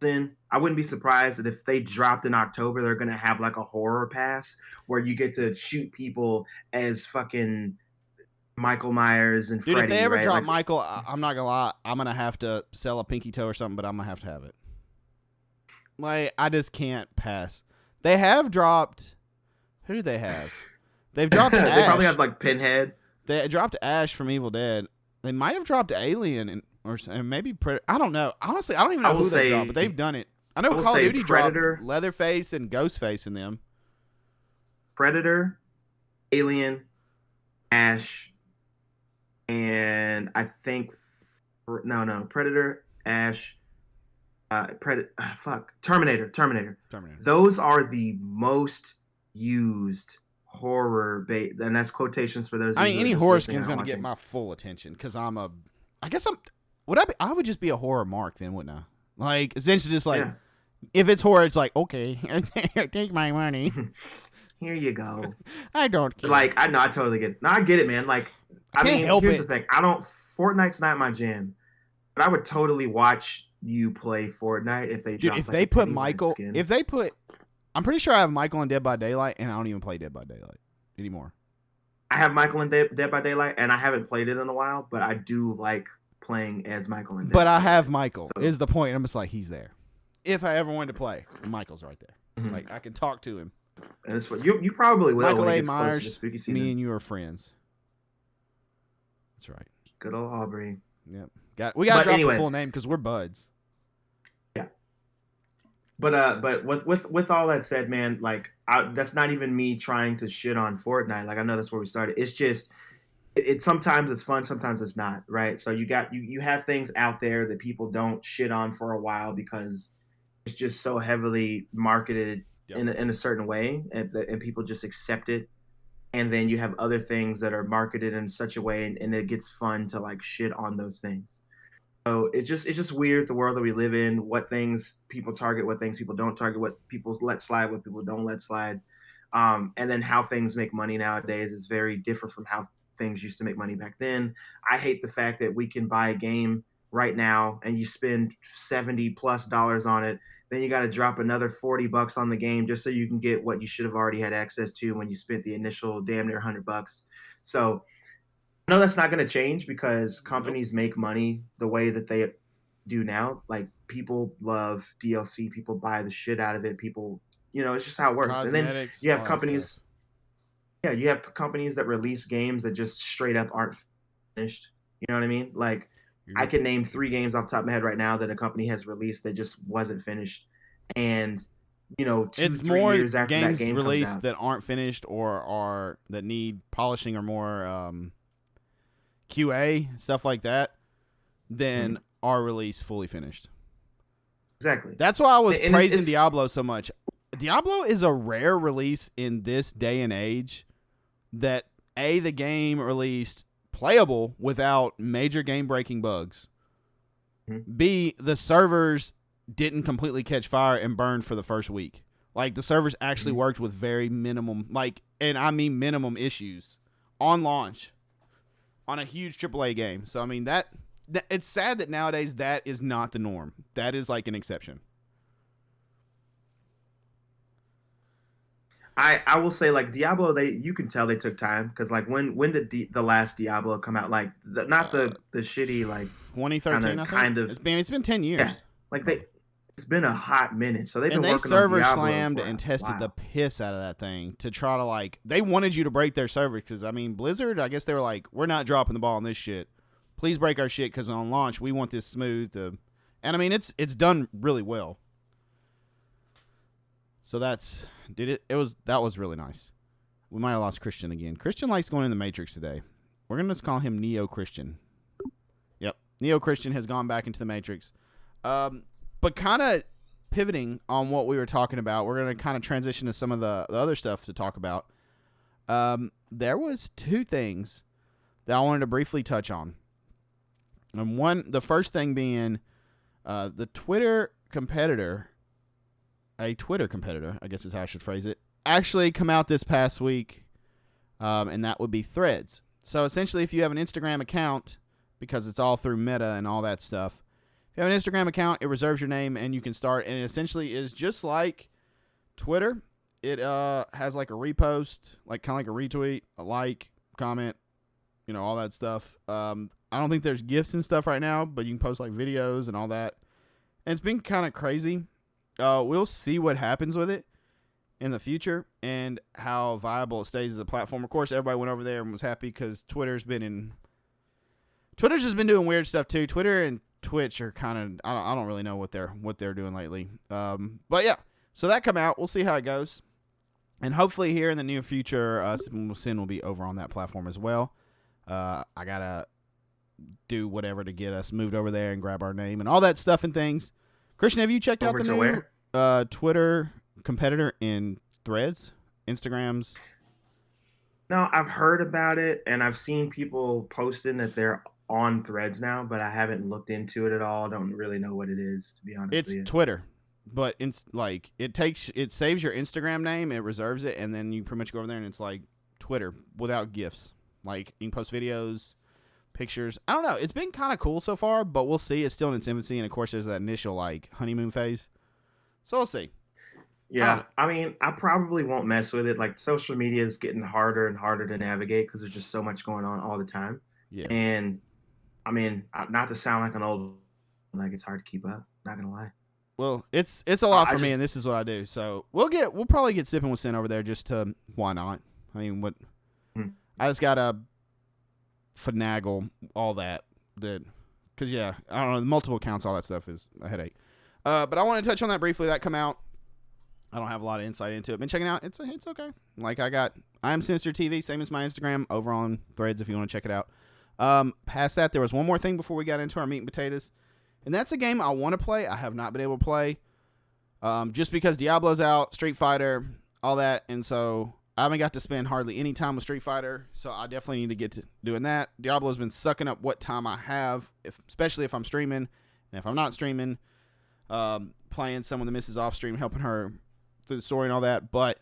S2: I wouldn't be surprised that if they dropped in October, they're gonna have like a horror pass where you get to shoot people as fucking Michael Myers and
S1: Dude,
S2: Freddy.
S1: if they ever
S2: right?
S1: drop
S2: like,
S1: Michael, I'm not gonna lie, I'm gonna have to sell a pinky toe or something, but I'm gonna have it. Like, I just can't pass. They have dropped. Who do they have? They've dropped Ash.
S2: They probably have like Pinhead.
S1: They dropped Ash from Evil Dead. They might have dropped Alien or maybe Predator. I don't know. Honestly, I don't even know who they dropped, but they've done it. I know Call of Duty
S2: Predator,
S1: dropped Leatherface and Ghostface in them.
S2: Predator, Alien, Ash, and I think Predator, Ash. Terminator. Those are the most used horror bait, and that's quotations for those.
S1: I mean, any horror skin's gonna get my full attention because I would just be a horror mark then, wouldn't I? Like essentially just like If it's horror, it's like, okay, take my money.
S2: Here you go.
S1: I don't care.
S2: Like, I know, I totally get it. No, I get it, man. Like,
S1: I can't help
S2: here's
S1: it.
S2: the thing. Fortnite's not my jam, but I would totally watch you play Fortnite if they
S1: Dude,
S2: dropped
S1: if
S2: like
S1: they
S2: a
S1: put
S2: Pennywise
S1: Michael,
S2: skin.
S1: I'm pretty sure I have Michael in Dead by Daylight, and I don't even play Dead by Daylight anymore.
S2: I have Michael in Dead by Daylight, and I haven't played it in a while, but I do like playing as Michael in Dead
S1: But
S2: by
S1: I have
S2: Daylight.
S1: Michael,
S2: So,
S1: is the point. I'm just like, he's there. If I ever wanted to play, Michael's right there.
S2: mhm.
S1: Like, I can talk to him.
S2: And it's you probably will
S1: Michael
S2: when it
S1: A.
S2: gets closer to
S1: Myers,
S2: spooky season.
S1: me and you are friends. That's right.
S2: Good old Aubrey.
S1: Yep. We got to drop
S2: anyway,
S1: the full name because we're buds.
S2: Yeah. But with all that said, man, like that's not even me trying to shit on Fortnite. Like I know that's where we started. It's just sometimes it's fun, sometimes it's not, right? So you have things out there that people don't shit on for a while because it's just so heavily marketed in a certain way, and people just accept it. And then you have other things that are marketed in such a way, and it gets fun to like shit on those things. So it's just weird the world that we live in. What things people target, what things people don't target, what people let slide, what people don't let slide, and then how things make money nowadays is very different from how things used to make money back then. I hate the fact that we can buy a game right now and you spend $70+ on it, then you got to drop another $40 on the game just so you can get what you should have already had access to when you spent the initial damn near $100. So I know that's not going to change because companies make money the way that they do now. Like people love DLC, people buy the shit out of it. People, it's just how it works. And then
S1: Cosmetics,
S2: you have
S1: all that
S2: companies,
S1: stuff.
S2: yeah, you have companies that release games that just straight up aren't finished. You know what I mean? Like I can name 3 games off the top of my head right now that a company has released that just wasn't finished. And 2,
S1: It's
S2: 3
S1: more
S2: years after that
S1: games
S2: game comes
S1: released
S2: out,
S1: that aren't finished or are that need polishing or more QA stuff like that than are released fully finished.
S2: exactly.
S1: That's why I was
S2: And
S1: praising Diablo so much. Diablo is a rare release in this day and age that the game released playable without major game breaking bugs. B, the servers didn't completely catch fire and burn for the first week. Like the servers actually worked with very minimum, and I mean minimum issues on launch on a huge AAA game. So I mean that it's sad that nowadays that is not the norm. That is like an exception.
S2: I will say like Diablo, you can tell they took time because like when did the last Diablo come out? Like not the shitty like
S1: 2013, I think. It's been 10 years.
S2: Yeah, like it's been a hot minute, so they've been working
S1: server
S2: on Diablo
S1: slammed
S2: for
S1: and
S2: a
S1: tested
S2: while.
S1: the piss out of that thing to try to they wanted you to break their server because I mean Blizzard, I guess they were like, we're not dropping the ball on this shit. Please break our shit because on launch we want this smooth. And I mean it's done really well. So that was really nice. We might have lost Christian again. Christian likes going in the Matrix today. We're gonna just call him Neo Christian. Yep, Neo Christian has gone back into the Matrix. But kind of pivoting on what we were talking about, we're gonna kind of transition to some of the other stuff to talk about. There was 2 things that I wanted to briefly touch on. And the first thing being the Twitter competitor. A Twitter competitor, I guess is how I should phrase it, actually come out this past week, and that would be Threads. So essentially, if you have an Instagram account, because it's all through Meta and all that stuff, if you have an Instagram account, it reserves your name, and you can start, and it essentially is just like Twitter. It has like a repost, like kind of like a retweet, a like, comment, all that stuff. I don't think there's GIFs and stuff right now, but you can post like videos and all that. And it's been kind of crazy. We'll see what happens with it in the future and how viable it stays as a platform. Of course, everybody went over there and was happy because Twitter's just been doing weird stuff too. Twitter and Twitch are kind of I don't really know what they're doing lately. But yeah, so that come out. We'll see how it goes, and hopefully here in the near future, Sippin With Sin will be over on that platform as well. I gotta do whatever to get us moved over there and grab our name and all that stuff and things. Christian, have you checked out the new Twitter competitor in Threads, Instagrams?
S2: No, I've heard about it, and I've seen people posting that they're on Threads now, but I haven't looked into it at all. Don't really know what it is, to be honest with you.
S1: It's Twitter. but it's like it saves your Instagram name, it reserves it, and then you pretty much go over there and it's like Twitter without GIFs. Like you can post videos, pictures. I don't know. It's been kind of cool so far, but we'll see. It's still in its infancy, and of course, there's that initial like honeymoon phase. So we'll see.
S2: Yeah, I mean, I probably won't mess with it. Like social media is getting harder and harder to navigate because there's just so much going on all the time.
S1: Yeah.
S2: And I mean, not to sound like an old, like it's hard to keep up. Not gonna lie.
S1: Well, it's a lot for me, and this is what I do. So we'll probably get Sippin With Sin over there just to why not? I mean, what? I just gotta finagle all that because yeah, I don't know, the multiple accounts, all that stuff is a headache. But I want to touch on that briefly. That come out. I don't have a lot of insight into it. Been checking out. It's okay. Like I got IamSinister TV, same as my Instagram, over on Threads if you want to check it out. Past that, there was one more thing before we got into our meat and potatoes, and that's a game I want to play. I have not been able to play, just because Diablo's out, Street Fighter, all that, and so I haven't got to spend hardly any time with Street Fighter. So I definitely need to get to doing that. Diablo's been sucking up what time I have, especially if I'm streaming, and if I'm not streaming, playing someone that misses off stream, helping her through the story and all that. But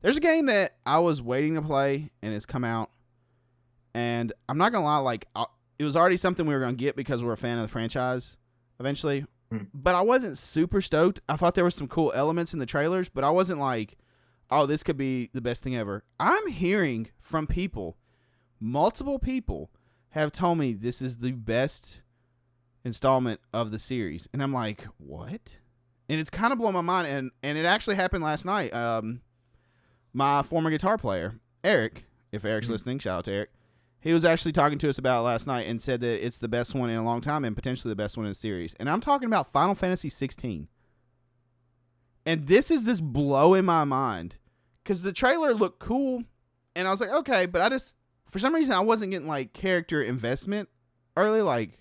S1: there's a game that I was waiting to play, and it's come out. And I'm not going to lie, like, it was already something we were going to get because we're a fan of the franchise eventually. But I wasn't super stoked. I thought there were some cool elements in the trailers, but I wasn't like, oh, this could be the best thing ever. I'm hearing from people, multiple people have told me this is the best installment of the series. And I'm like, what? And it's kind of blowing my mind. And it actually happened last night. My former guitar player, Eric, if Eric's listening, shout out to Eric. He was actually talking to us about it last night and said that it's the best one in a long time and potentially the best one in the series. And I'm talking about Final Fantasy 16. And this is just blowing my mind because the trailer looked cool. And I was like, okay, but for some reason, I wasn't getting like character investment early. Like,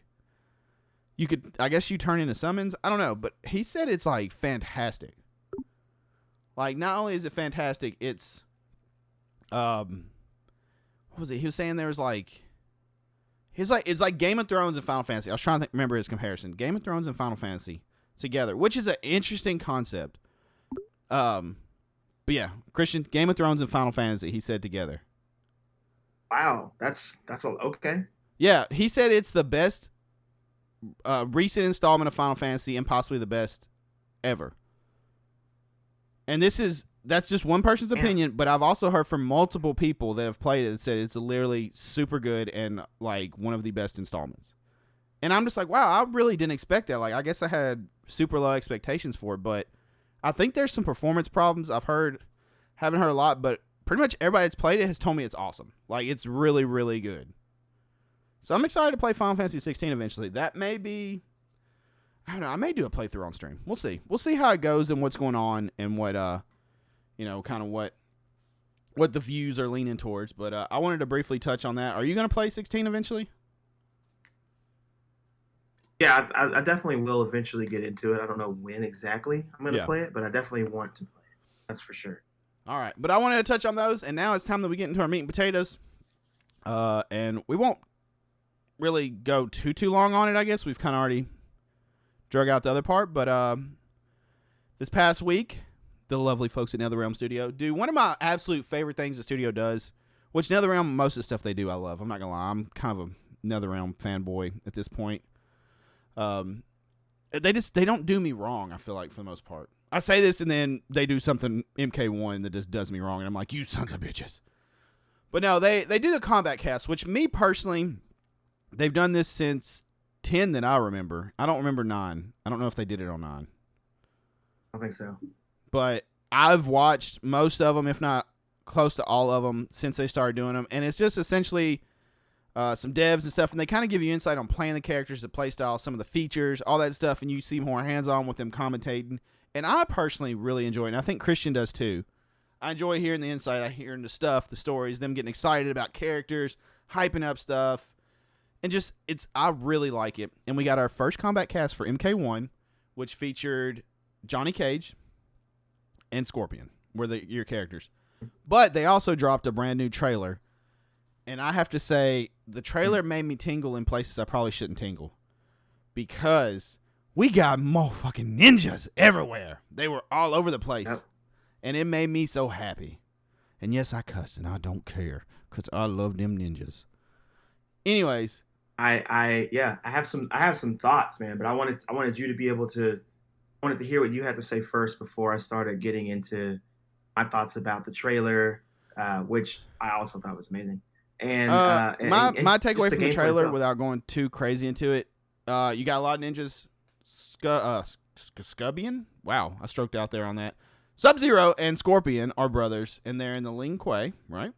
S1: I guess you turn into summons. I don't know. But he said it's like fantastic. Like, not only is it fantastic, it's, what was it? He was saying there was like, it's like Game of Thrones and Final Fantasy. I was trying to remember his comparison. Game of Thrones and Final Fantasy together, which is an interesting concept. But yeah, Christian, Game of Thrones and Final Fantasy, he said together.
S2: Wow, that's okay.
S1: Yeah, he said it's the best recent installment of Final Fantasy and possibly the best ever. And that's just one person's opinion, but I've also heard from multiple people that have played it that said it's literally super good and like one of the best installments. And I'm just like, wow, I really didn't expect that. Like, I guess I had super low expectations for it, but I think there's some performance problems. Haven't heard a lot, but pretty much everybody that's played it has told me it's awesome. Like, it's really, really good. So I'm excited to play Final Fantasy 16 eventually. That may be, I don't know, I may do a playthrough on stream. We'll see. We'll see how it goes and what's going on and what, kind of what the views are leaning towards. But I wanted to briefly touch on that. Are you going to play 16 eventually?
S2: Yeah, I definitely will eventually get into it. I don't know when exactly I'm going to play it, but I definitely want to play it. That's for sure.
S1: All right. But I wanted to touch on those, and now it's time that we get into our meat and potatoes. And we won't really go too long on it, I guess. We've kind of already drug out the other part. But this past week, the lovely folks at NetherRealm Studio do one of my absolute favorite things the studio does, which NetherRealm, most of the stuff they do, I love. I'm not going to lie. I'm kind of a NetherRealm fanboy at this point. They don't do me wrong, I feel like, for the most part. I say this and then they do something MK1 that just does me wrong, and I'm like, you sons of bitches. But no, they do the Kombat Kast, which me personally, they've done this since 10 that I remember. I don't remember 9. I don't know if they did it on 9.
S2: I think so.
S1: But I've watched most of them, if not close to all of them, since they started doing them. And it's just essentially some devs and stuff, and they kind of give you insight on playing the characters, the playstyle, some of the features, all that stuff, and you see more hands-on with them commentating. And I personally really enjoy it, and I think Christian does too. I enjoy hearing the insight, I hearing the stuff, the stories, them getting excited about characters, hyping up stuff, and just, I really like it. And we got our first Kombat Kast for MK1, which featured Johnny Cage and Scorpion were your characters. But they also dropped a brand new trailer. And I have to say, the trailer made me tingle in places I probably shouldn't tingle. Because we got motherfucking ninjas everywhere. They were all over the place.
S2: Yep.
S1: And it made me so happy. And yes, I cussed, and I don't care because I love them ninjas. Anyways,
S2: I have some thoughts, man, but I wanted you to be able to wanted to hear what you had to say first before I started getting into my thoughts about the trailer, which I also thought was amazing. And
S1: my
S2: just
S1: takeaway from the
S2: gameplay
S1: trailer,
S2: itself.
S1: without going too crazy into it, you got a lot of ninjas. Scubian? Wow, I stroked out there on that. Sub-Zero and Scorpion are brothers, and they're in the Ling Kuei, right?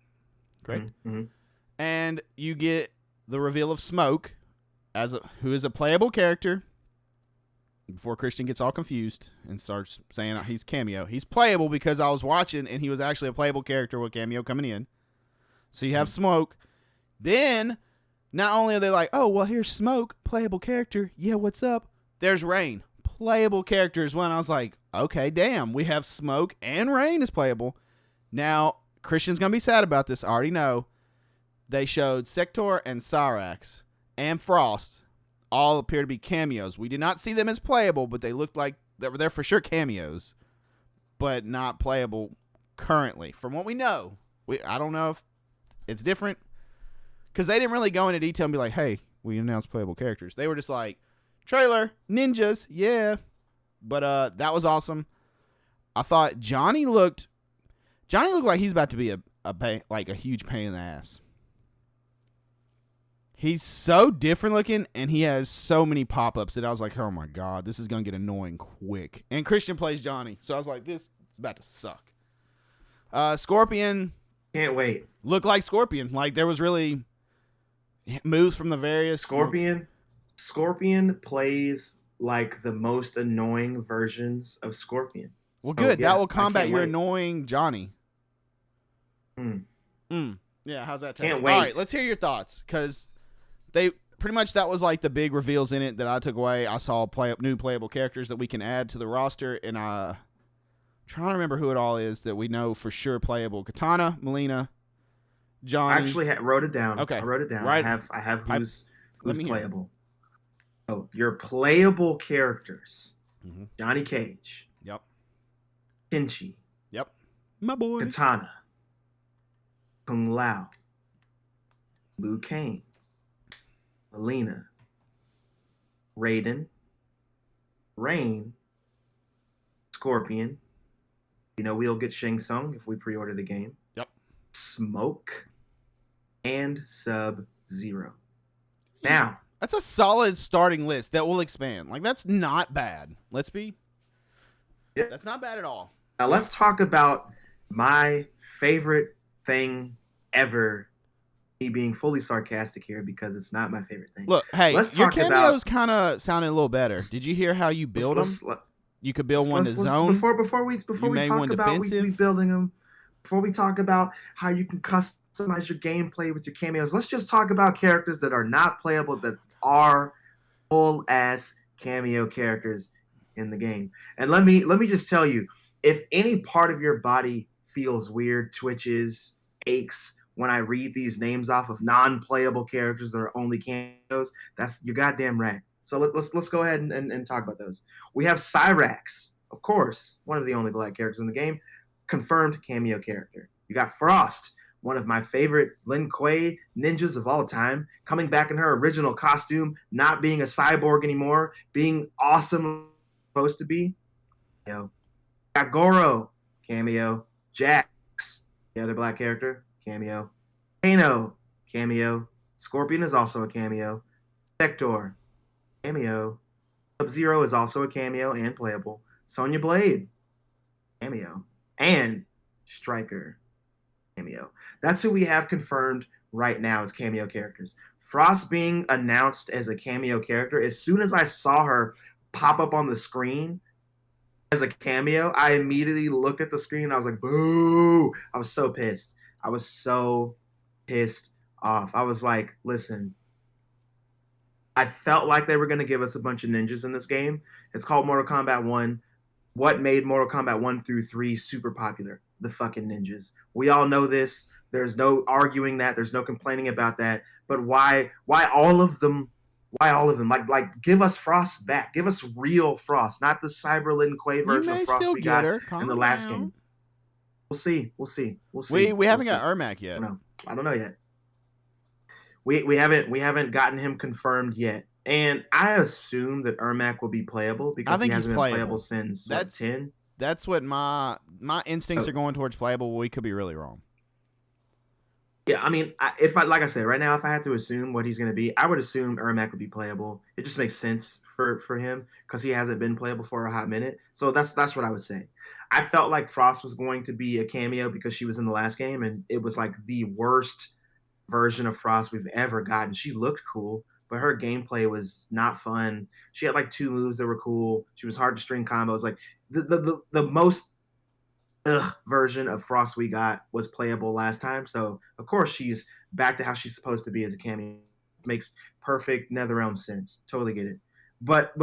S1: Great.
S2: Mm-hmm.
S1: And you get the reveal of Smoke, who is a playable character. Before Christian gets all confused and starts saying he's cameo. He's playable because I was watching, and he was actually a playable character with cameo coming in. So you have Smoke. Then, not only are they like, oh, well, here's Smoke, playable character. Yeah, what's up? There's Rain, playable character as well. And I was like, okay, damn, we have Smoke and Rain is playable. Now, Christian's going to be sad about this. I already know. They showed Sector and Cyrax and Frost all appear to be cameos. We did not see them as playable, but they looked like they're for sure cameos, but not playable currently. From what we know, I don't know if it's different because they didn't really go into detail and be like, hey, we announced playable characters. They were just like, trailer, ninjas, yeah. But that was awesome. I thought Johnny looked like he's about to be a huge pain in the ass. He's so different looking, and he has so many pop-ups that I was like, oh my God, this is going to get annoying quick. And Christian plays Johnny, so I was like, this is about to suck. Scorpion.
S2: Can't wait.
S1: Looked like Scorpion. Like, there was really moves from the various...
S2: Scorpion plays like the most annoying versions of Scorpion.
S1: Well, good.
S2: Yeah,
S1: that will combat your
S2: wait.
S1: annoying Johnny. Yeah, how's that taste?
S2: Can't wait.
S1: All right, let's hear your thoughts, because they pretty much that was like the big reveals in it that I took away. I saw new playable characters that we can add to the roster, and trying to remember who it all is that we know for sure playable. Katana, Melina, Johnny.
S2: I actually wrote it down.
S1: Okay.
S2: I wrote it down.
S1: Right.
S2: I have who's playable. Oh, your playable characters.
S1: Mm-hmm.
S2: Johnny Cage.
S1: Yep.
S2: Kenshi.
S1: Yep. My boy.
S2: Katana. Kung Lao. Liu Kang. Melina. Raiden. Rain. Scorpion. You know we'll get Shang Tsung if we pre-order the game.
S1: Yep.
S2: Smoke. And Sub-Zero. Now.
S1: That's a solid starting list that will expand. Like, that's not bad. That's not bad at all.
S2: Now let's talk about my favorite thing ever. Me being fully sarcastic here because it's not my favorite thing.
S1: Look, hey,
S2: let's
S1: your
S2: talk
S1: cameos kind of sounded a little better. Did you hear how you build them? You could build one to zone.
S2: Before we talk about we building them, before we talk about how you can customize your gameplay with your cameos, let's just talk about characters that are not playable that are full ass cameo characters in the game. And let me just tell you, if any part of your body feels weird, twitches, aches when I read these names off of non-playable characters that are only cameos, that's you're goddamn right. So let's go ahead and talk about those. We have Cyrax, of course, one of the only black characters in the game, confirmed cameo character. You got Frost, one of my favorite Lin Kuei ninjas of all time, coming back in her original costume, not being a cyborg anymore, being awesome, supposed to be. Got Goro, cameo. Jax, the other black character, cameo. Kano, cameo. Scorpion is also a cameo. Sector, cameo. Sub-Zero is also a cameo and playable. Sonya Blade, cameo. And Striker, cameo. That's who we have confirmed right now as cameo characters. Frost being announced as a cameo character, as soon as I saw her pop up on the screen as a cameo, I immediately looked at the screen and I was like, boo! I was so pissed. I was so pissed off. I was like, listen, I felt like they were going to give us a bunch of ninjas in this game. It's called Mortal Kombat 1. What made Mortal Kombat 1 through 3 super popular? The fucking ninjas. We all know this. There's no arguing that. There's no complaining about that. But why all of them Why all of them? Like give us Frost back. Give us real Frost, not the Cyberlin Quay
S1: You
S2: version of
S1: may
S2: Frost
S1: still
S2: we
S1: get
S2: got
S1: her.
S2: in the
S1: Calm
S2: last
S1: down.
S2: game. We'll see. We'll see. We'll
S1: We
S2: see.
S1: we
S2: We'll
S1: haven't got
S2: see.
S1: Ermac yet.
S2: I don't know yet. We haven't gotten him confirmed yet. And I assume that Ermac will be playable
S1: I
S2: because he
S1: think he's
S2: hasn't been playable
S1: playable.
S2: since what,
S1: That's
S2: 10?
S1: that's what my instincts
S2: Oh,
S1: are going towards playable. We could be really wrong.
S2: yeah, I mean, if I like I said right now, if I had to assume what he's going to be, I would assume Ermac would be playable. It just makes sense for him because he hasn't been playable for a hot minute. So that's what I would say. I felt like Frost was going to be a cameo because she was in the last game, and it was like the worst version of Frost we've ever gotten. She looked cool, but her gameplay was not fun. She had like two moves that were cool. She was hard to string combos. Like the most version of Frost we got was playable last time. So of course she's back to how she's supposed to be as a cameo. Makes perfect NetherRealm sense. Totally get it. But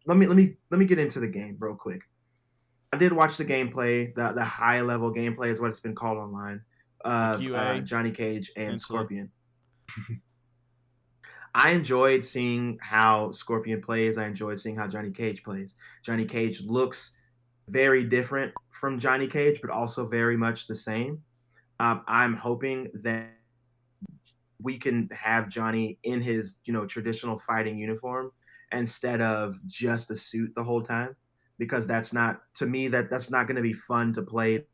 S2: let me get into the game real quick. I did watch the gameplay. The high level gameplay is what it's been called online
S1: The
S2: of
S1: QA,
S2: Johnny Cage and
S1: essentially.
S2: Scorpion. I enjoyed seeing how Scorpion plays. I enjoyed seeing how Johnny Cage plays. Johnny Cage looks very different from Johnny Cage, but also very much the same. I'm hoping that we can have Johnny in his, traditional fighting uniform instead of just a suit the whole time, because that's not, to me, that's not going to be fun to play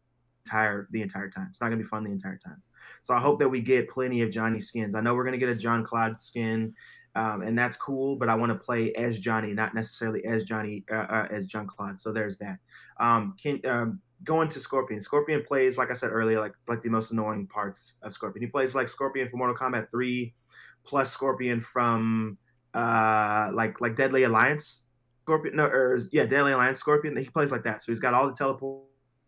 S2: the entire time. It's not going to be fun the entire time. So I hope that we get plenty of Johnny skins. I know we're going to get a John Claude skin, and that's cool. But I want to play as Johnny, not necessarily as Johnny as John Claude. So there's that. Going to Scorpion. Scorpion plays, like I said earlier, like the most annoying parts of Scorpion. He plays like Scorpion from Mortal Kombat 3, plus Scorpion from like Deadly Alliance. Scorpion, no, Deadly Alliance Scorpion. He plays like that. So he's got all the teleport.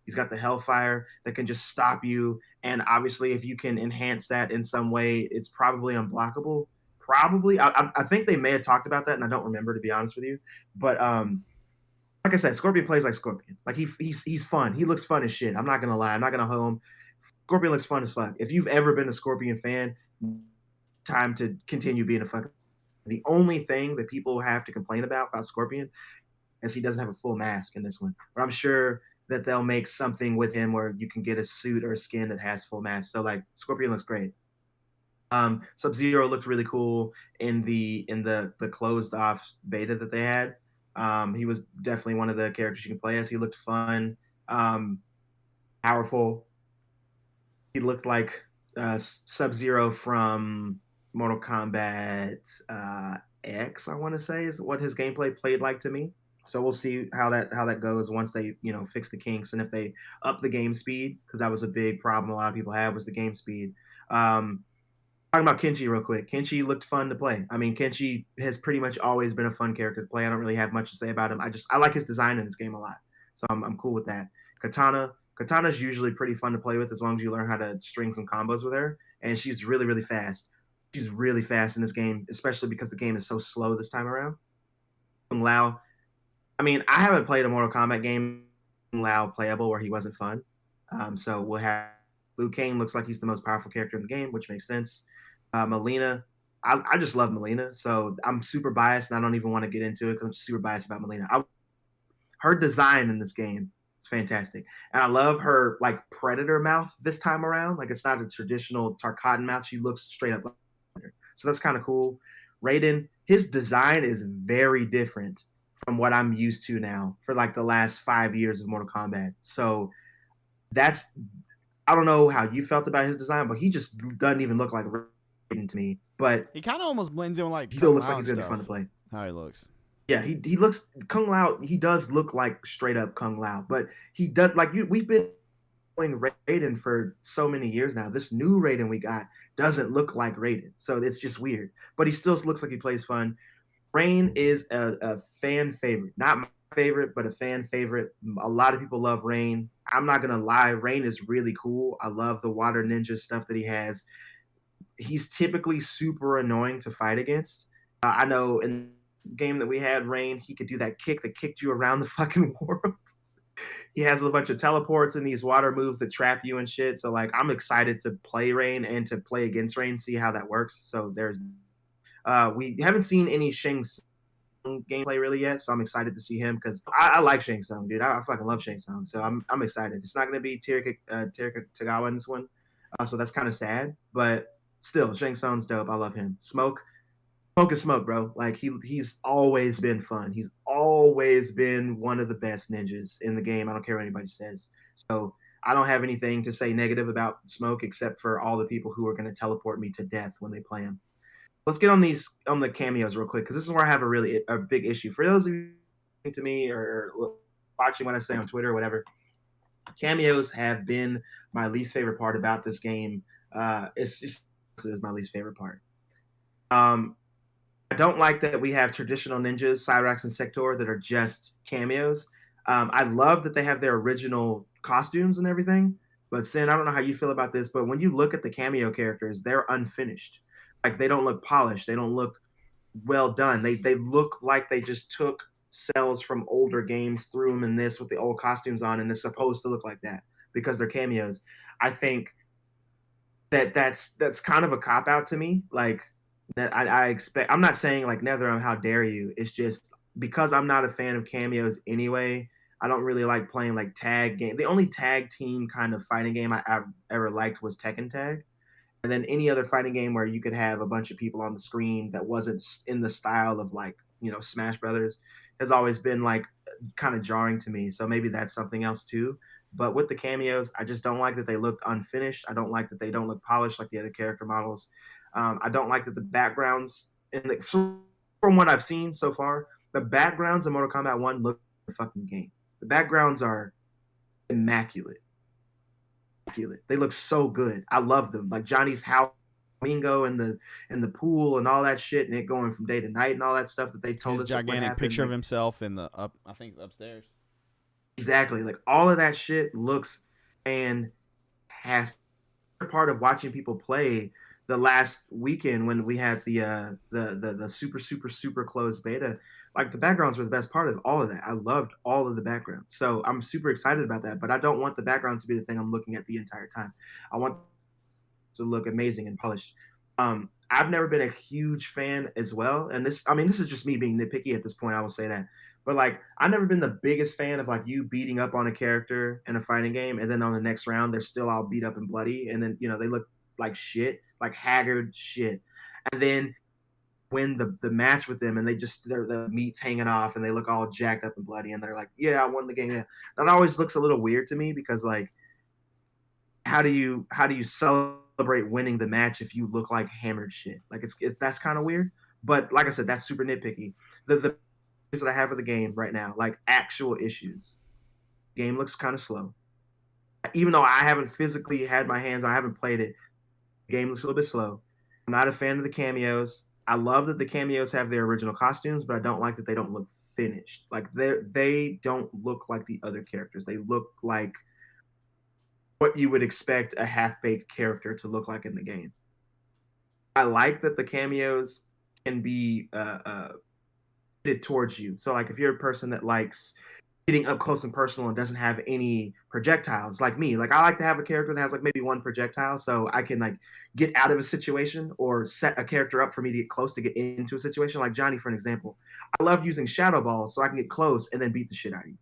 S2: He's got the Hellfire that can just stop you. And obviously, if you can enhance that in some way, it's probably unblockable. Probably. I think they may have talked about that, and I don't remember, to be honest with you. But like I said, Scorpion plays like Scorpion. Like he's fun. He looks fun as shit. I'm not gonna lie. I'm not gonna hoe him. Scorpion looks fun as fuck. If you've ever been a Scorpion fan, time to continue being a fucking. The only thing that people have to complain about Scorpion is he doesn't have a full mask in this one. But I'm sure that they'll make something with him where you can get a suit or a skin that has full mask. So like Scorpion looks great. Sub-Zero looked really cool in the closed off beta that they had. He was definitely one of the characters you can play as. He looked fun, powerful. He looked like Sub-Zero from Mortal Kombat X, I want to say, is what his gameplay played like to me. So we'll see how that goes once they fix the kinks, and if they up the game speed, because that was a big problem a lot of people had, was the game speed. Talking about Kenshi real quick. Kenshi looked fun to play. I mean, Kenshi has pretty much always been a fun character to play. I don't really have much to say about him. I like his design in this game a lot, so I'm cool with that. Katana's usually pretty fun to play with as long as you learn how to string some combos with her, and she's really really fast. She's really fast in this game, especially because the game is so slow this time around. Kung Lao. I mean, I haven't played a Mortal Kombat game Kung Lao playable where he wasn't fun. So we'll have Liu Kang looks like he's the most powerful character in the game, which makes sense. Melina, I just love Melina, so I'm super biased, and I don't even want to get into it because I'm super biased about Melina. Her design in this game is fantastic, and I love her like predator mouth this time around. Like it's not a traditional Tarkatan mouth; she looks straight up like her. So that's kind of cool. Raiden, his design is very different from what I'm used to now for like the last 5 years of Mortal Kombat. So that's I don't know how you felt about his design, but he just doesn't even look like Raiden to me. But
S1: He kind of almost blends in with like
S2: he still
S1: Kung
S2: looks
S1: Lao
S2: like
S1: and
S2: he's gonna be fun to
S1: stuff.
S2: play.
S1: How he looks.
S2: Yeah, he looks Kung Lao. He does look like straight up Kung Lao, but he does like you. We've been playing Raiden for so many years now. This new Raiden we got doesn't look like Raiden, so it's just weird. But he still looks like he plays fun. Rain is a fan favorite, not my favorite, but a fan favorite. A lot of people love Rain. I'm not gonna lie, Rain is really cool. I love the water ninja stuff that he has. He's typically super annoying to fight against. I know in the game that we had, Rain, he could do that kick that kicked you around the fucking world. He has a bunch of teleports and these water moves that trap you and shit. So like, I'm excited to play Rain and to play against Rain, see how that works. So there's We haven't seen any Shang Tsung gameplay really yet, so I'm excited to see him because I like Shang Tsung, dude. I fucking love Shang Tsung, so I'm excited. It's not gonna be Terika Tagawa in this one, so that's kind of sad, but still, Shang Tsung's dope. I love him. Smoke is smoke, bro. Like he's always been fun. He's always been one of the best ninjas in the game. I don't care what anybody says. So I don't have anything to say negative about Smoke except for all the people who are going to teleport me to death when they play him. Let's get on the cameos real quick because this is where I have a big issue. For those of you to me or watching what I say on Twitter or whatever, cameos have been my least favorite part about this game. It's my least favorite part. I don't like that we have traditional ninjas, Cyrax and Sector, that are just cameos. I love that they have their original costumes and everything. But Sin, I don't know how you feel about this, but when you look at the cameo characters, they're unfinished. Like they don't look polished. They don't look well done. They look like they just took cells from older games, threw them in this with the old costumes on, and it's supposed to look like that because they're cameos. I think that's kind of a cop out to me. Like I expect. I'm not saying like NetherRealm, how dare you? It's just because I'm not a fan of cameos anyway. I don't really like playing like tag game. The only tag team kind of fighting game I've ever liked was Tekken Tag, and then any other fighting game where you could have a bunch of people on the screen that wasn't in the style of like Smash Brothers has always been like kind of jarring to me. So maybe that's something else too. But with the cameos, I just don't like that they look unfinished. I don't like that they don't look polished like the other character models. I don't like that the backgrounds from what I've seen so far, the backgrounds in Mortal Kombat 1 look like the fucking game. The backgrounds are immaculate. Immaculate. They look so good. I love them. Like Johnny's house, Mingo in the pool and all that shit, and it going from day to night and all that stuff that they told
S1: His
S2: us what
S1: gigantic
S2: happened.
S1: picture
S2: like,
S1: of himself in the I think upstairs.
S2: Exactly. Like all of that shit looks fantastic. Part of watching people play the last weekend when we had the super closed beta, like the backgrounds were the best part of all of that. I loved all of the backgrounds, so I'm super excited about that. But I don't want the backgrounds to be the thing I'm looking at the entire time. I want to look amazing and polished. I've never been a huge fan as well, and this is just me being nitpicky at this point. I will say that, but like I've never been the biggest fan of like you beating up on a character in a fighting game, and then on the next round they're still all beat up and bloody, and then they look like shit, like haggard shit, and then win the match with them, and the meat's hanging off, and they look all jacked up and bloody, and they're like, yeah, I won the game. Yeah. That always looks a little weird to me because like how do you celebrate winning the match if you look like hammered shit? Like that's kind of weird. But like I said, that's super nitpicky. The issues that I have with the game right now, like actual issues. Game looks kind of slow. Even though I haven't physically had my hands on, I haven't played it. The game looks a little bit slow. I'm not a fan of the cameos. I love that the cameos have their original costumes, but I don't like that they don't look finished. Like they don't look like the other characters. They look like what you would expect a half-baked character to look like in the game. I like that the cameos can be towards you. So like if you're a person that likes getting up close and personal and doesn't have any projectiles like me, like I like to have a character that has like maybe one projectile so I can like get out of a situation or set a character up for me to get close to get into a situation. Like Johnny, for an example, I love using shadow balls so I can get close and then beat the shit out of you.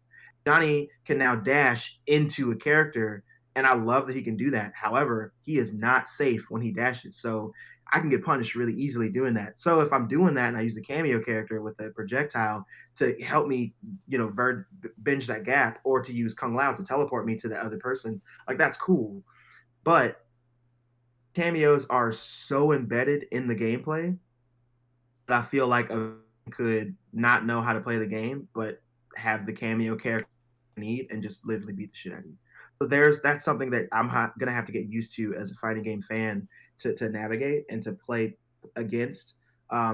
S2: Johnny can now dash into a character, and I love that he can do that. However, he is not safe when he dashes, so I can get punished really easily doing that. So if I'm doing that and I use the cameo character with a projectile to help me, binge that gap, or to use Kung Lao to teleport me to the other person, like that's cool. But cameos are so embedded in the gameplay that I feel like a could not know how to play the game, but have the cameo character need and just literally beat the shit out of you. So that's something that I'm gonna have to get used to as a fighting game fan to navigate and to play against.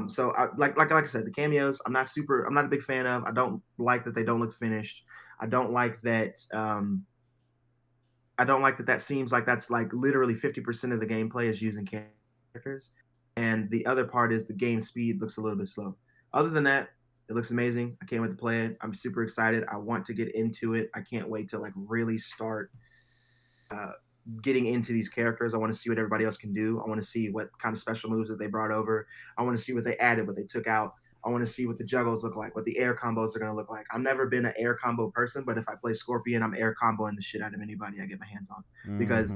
S2: So like I said, the cameos I'm not a big fan of. I don't like that they don't look finished. I don't like that. I don't like that seems like that's like literally 50% of the gameplay is using characters, and the other part is the game speed looks a little bit slow. Other than that, it looks amazing. I can't wait to play it. I'm super excited. I want to get into it. I can't wait to like really start getting into these characters. I want to see what everybody else can do. I want to see what kind of special moves that they brought over. I want to see what they added, what they took out. I want to see what the juggles look like, what the air combos are going to look like. I've never been an air combo person, but if I play Scorpion, I'm air comboing the shit out of anybody I get my hands on because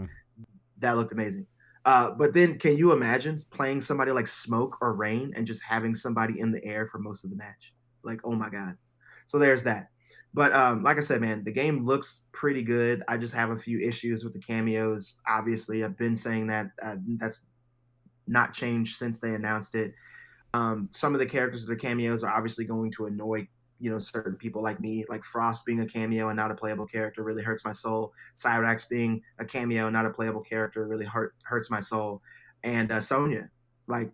S2: that looked amazing. But then can you imagine playing somebody like Smoke or Rain and just having somebody in the air for most of the match? Like, oh my God. So there's that. But like I said, man, the game looks pretty good. I just have a few issues with the cameos. Obviously, I've been saying that that's not changed since they announced it. Some of the characters that are cameos are obviously going to annoy certain people like me. Like Frost being a cameo and not a playable character really hurts my soul. Cyrax being a cameo, not a playable character, really hurts my soul. And Sonya, like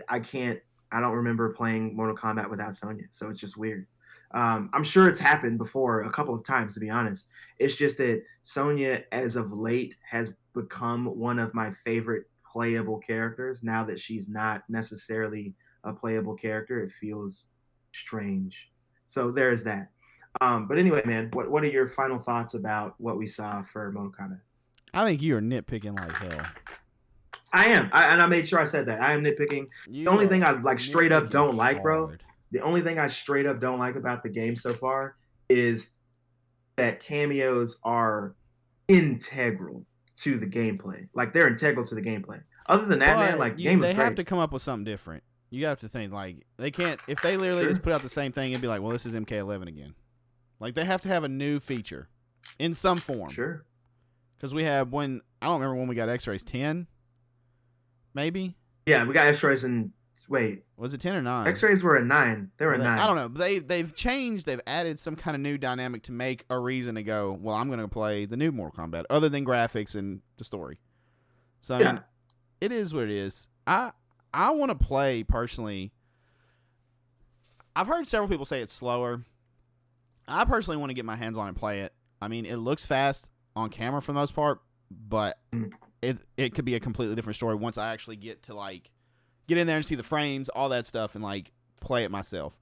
S2: I can't. I don't remember playing Mortal Kombat without Sonya, so it's just weird. I'm sure it's happened before a couple of times, to be honest. It's just that Sonya, as of late, has become one of my favorite playable characters. Now that she's not necessarily a playable character, it feels strange. So there's that. But anyway, man, what are your final thoughts about what we saw for Mortal Kombat?
S1: I think you are nitpicking like hell.
S2: I am, and I made sure I said that. I am nitpicking. The only thing I like straight up don't like, bro. The only thing I straight up don't like about the game so far is that cameos are integral to the gameplay. Like they're integral to the gameplay. Other than that, man, like game is great.
S1: They have to come up with something different. You have to think like they can't. If they literally just put out the same thing, it'd be like, well, this is MK11 again. Like they have to have a new feature in some form.
S2: Sure.
S1: Because we have I don't remember when we got X-rays 10. Maybe.
S2: Yeah, we got X-rays in. Wait,
S1: was it 10 or 9?
S2: X-rays were a 9. They were a 9.
S1: I don't know. They've changed. They've added some kind of new dynamic to make a reason to go, well, I'm going to play the new Mortal Kombat, other than graphics and the story. So I mean, it is what it is. I want to play personally. I've heard several people say it's slower. I personally want to get my hands on and play it. I mean, it looks fast on camera for the most part, but it could be a completely different story once I actually get to get in there and see the frames, all that stuff, and play it myself.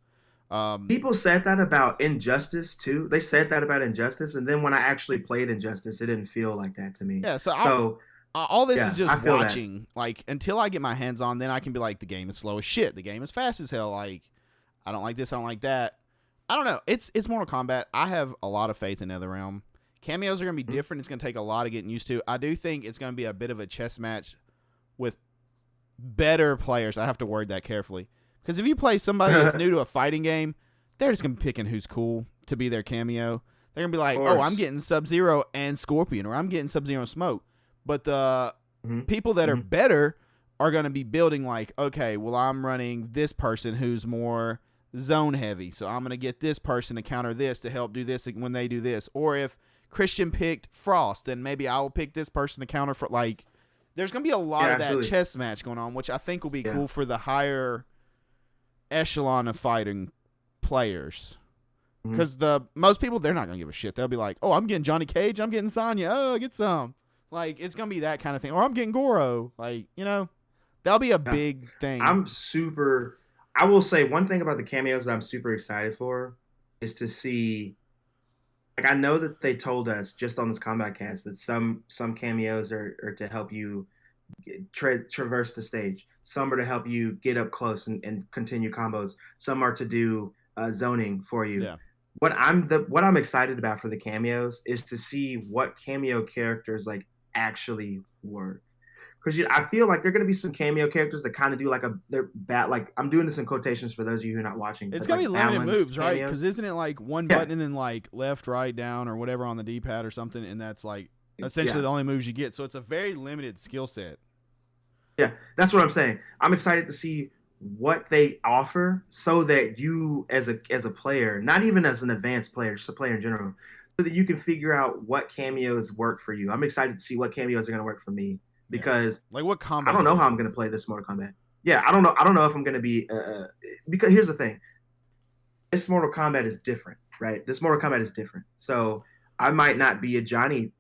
S2: People said that about Injustice too. They said that about Injustice, and then when I actually played Injustice, it didn't feel like that to me.
S1: Yeah, so all this is just watching. Until I get my hands on, then I can be like, the game is slow as shit. The game is fast as hell. I don't like this. I don't like that. I don't know. It's Mortal Kombat. I have a lot of faith in NetherRealm. Cameos are going to be different. It's going to take a lot of getting used to. I do think it's going to be a bit of a chess match with better players. I have to word that carefully. Because if you play somebody that's new to a fighting game, they're just going to be picking who's cool to be their cameo. They're going to be like, oh, I'm getting Sub-Zero and Scorpion, or I'm getting Sub-Zero and Smoke. But the people that are better are going to be building okay, well, I'm running this person who's more zone heavy, so I'm going to get this person to counter this to help do this when they do this. Or if Christian picked Frost, then maybe I will pick this person to counter for there's going to be a lot of that chess match going on, which I think will be cool for the higher echelon of fighting players. Because most people, they're not going to give a shit. They'll be like, oh, I'm getting Johnny Cage, I'm getting Sonya, oh, get some. It's going to be that kind of thing. Or I'm getting Goro. That'll be a big thing.
S2: I will say one thing about the cameos that I'm super excited for is to see, I know that they told us just on this Kombat Kast that some cameos are to help you traverse the stage. Some are to help you get up close and continue combos. Some are to do zoning for you.
S1: Yeah.
S2: What I'm excited about for the cameos is to see what cameo characters actually work. Because I feel like there are going to be some cameo characters that kind of do I'm doing this in quotations for those of you who are not watching.
S1: It's going to be limited moves, right? Because isn't it one button and then left, right, down, or whatever on the D-pad or something, and that's essentially the only moves you get. So it's a very limited skill set.
S2: Yeah, that's what I'm saying. I'm excited to see what they offer so that you as a player, not even as an advanced player, just a player in general, so that you can figure out what cameos work for you. I'm excited to see what cameos are going to work for me. Because
S1: what combat?
S2: I don't know how I'm going to play this Mortal Kombat. Yeah, I don't know if I'm going to be because here's the thing. This Mortal Kombat is different, right? This Mortal Kombat is different. So I might not be a Johnny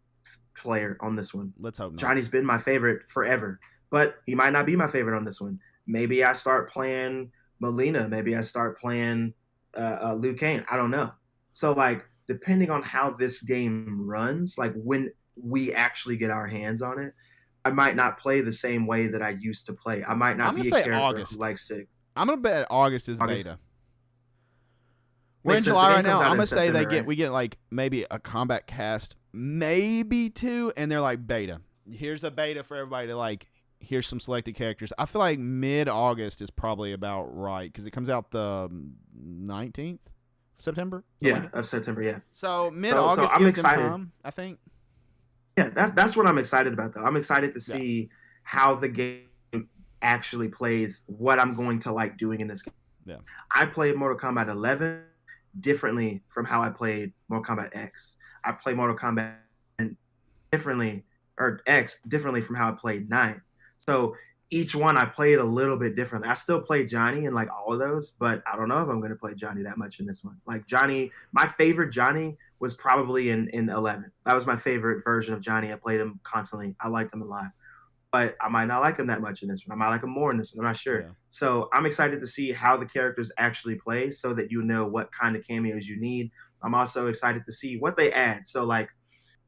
S2: player on this one.
S1: Let's hope not.
S2: Johnny's been my favorite forever, but he might not be my favorite on this one. Maybe I start playing Melina. Maybe I start playing Liu Kang. I don't know. So depending on how this game runs, when we actually get our hands on it, I might not play the same way that I used to play. I might not
S1: I'm gonna
S2: be a
S1: say
S2: character who
S1: August.
S2: likes to.
S1: I'm gonna bet August is
S2: August.
S1: beta. We're in
S2: Makes sense.
S1: July
S2: The
S1: right
S2: game
S1: now.
S2: comes out
S1: I'm
S2: in
S1: gonna say
S2: September,
S1: we get like maybe a Kombat Kast, maybe 2, and they're like beta. Here's the beta for everybody to like. Here's some selected characters. I feel like mid-August is probably about right because it comes out the 19th of September.
S2: Yeah,
S1: like
S2: of September. Yeah.
S1: So
S2: So
S1: mid-August
S2: I'm
S1: gives them
S2: excited.
S1: time, I think.
S2: Yeah, that's what I'm excited about though. I'm excited to
S1: Yeah.
S2: see how the game actually plays, what I'm going to like doing in this game.
S1: Yeah.
S2: I played Mortal Kombat 11 differently from how I played Mortal Kombat X. I play Mortal Kombat differently or X differently from how I played 9. So each one I played a little bit differently. I still play Johnny in like all of those, but I don't know if I'm going to play Johnny that much in this one. Like Johnny, my favorite Johnny was probably in 11. That was my favorite version of Johnny. I played him constantly. I liked him a lot. But I might not like him that much in this one. I might like him more in this one. I'm not sure.
S1: Yeah.
S2: So I'm excited to see how the characters actually play so that you know what kind of cameos you need. I'm also excited to see what they add. So like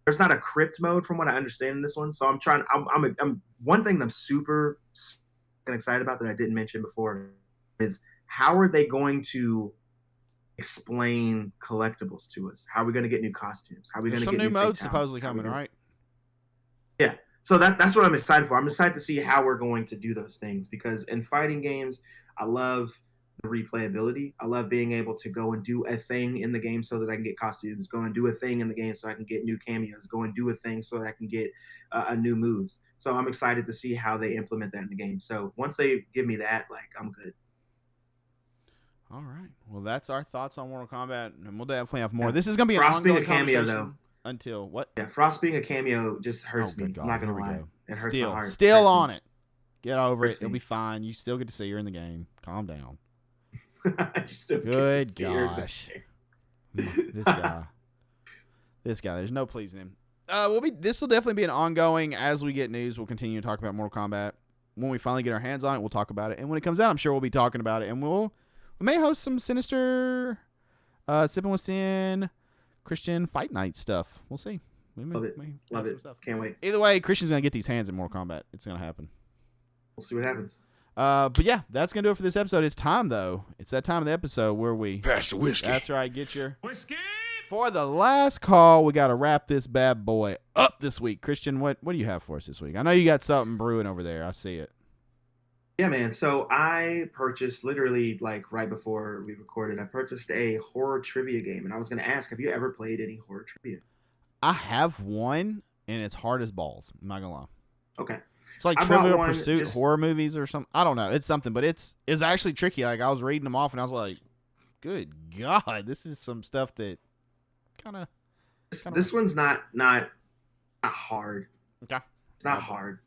S2: there's not a crypt mode from what I understand in this one. So I'm one thing that I'm super excited about that I didn't mention before is how are they going to explain collectibles to us? How are we going to get new costumes? How are we going
S1: There's
S2: to
S1: some
S2: get
S1: new
S2: new
S1: modes
S2: fatalities?
S1: supposedly
S2: How are we
S1: coming,
S2: gonna-
S1: right?
S2: Yeah. So that's what I'm excited for. I'm excited to see how we're going to do those things because in fighting games, I love the replayability. I love being able to go and do a thing in the game so that I can get costumes, go and do a thing in the game so I can get new cameos, go and do a thing so that I can get a new moves. So I'm excited to see how they implement that in the game. So once they give me that, like I'm good.
S1: All right. Well, that's our thoughts on Mortal Kombat, and we'll definitely have more.
S2: Yeah.
S1: This is going to be an
S2: Frost being
S1: ongoing
S2: a cameo,
S1: conversation
S2: though.
S1: until what?
S2: Yeah, Frost being a cameo just hurts
S1: Oh, good
S2: me.
S1: God.
S2: I'm not gonna
S1: Here we
S2: lie.
S1: go.
S2: It hurts my heart.
S1: Still
S2: Hurts
S1: on
S2: me.
S1: it. Get over it.
S2: Hurts
S1: It'll
S2: me.
S1: be fine. You still get to see her in the game. Calm down.
S2: You still get to
S1: Good
S2: see her
S1: gosh.
S2: there.
S1: This guy. This guy. There's no pleasing him. This will definitely be an ongoing. As we get news, we'll continue to talk about Mortal Kombat. When we finally get our hands on it, we'll talk about it. And when it comes out, I'm sure we'll be talking about it. And we may host some Sinister, Sippin With Sin, Christian Fight Night stuff. We'll see.
S2: Love it. Love it. Can't wait.
S1: Either way, Christian's going to get these hands in Mortal Kombat. It's going to happen.
S2: We'll see what happens.
S1: But yeah, that's going to do it for this episode. It's time, though. It's that time of the episode where we...
S3: Pass the whiskey.
S1: That's right. Get your...
S3: Whiskey!
S1: For the last call, we got to wrap this bad boy up this week. Christian, what do you have for us this week? I know you got something brewing over there. I see it.
S2: Yeah, man. So I purchased literally like right before we recorded, I purchased a horror trivia game. And I was going to ask, have you ever played any horror trivia?
S1: I have one, and it's hard as balls. I'm not going to lie.
S2: Okay.
S1: It's like
S2: I brought
S1: Trivial
S2: one
S1: Pursuit,
S2: just-
S1: horror movies or something. I don't know. It's something, but it's actually tricky. Like, I was reading them off, and I was like, good God, this is some stuff that kind of...
S2: This one's not hard.
S1: Okay.
S2: It's not hard.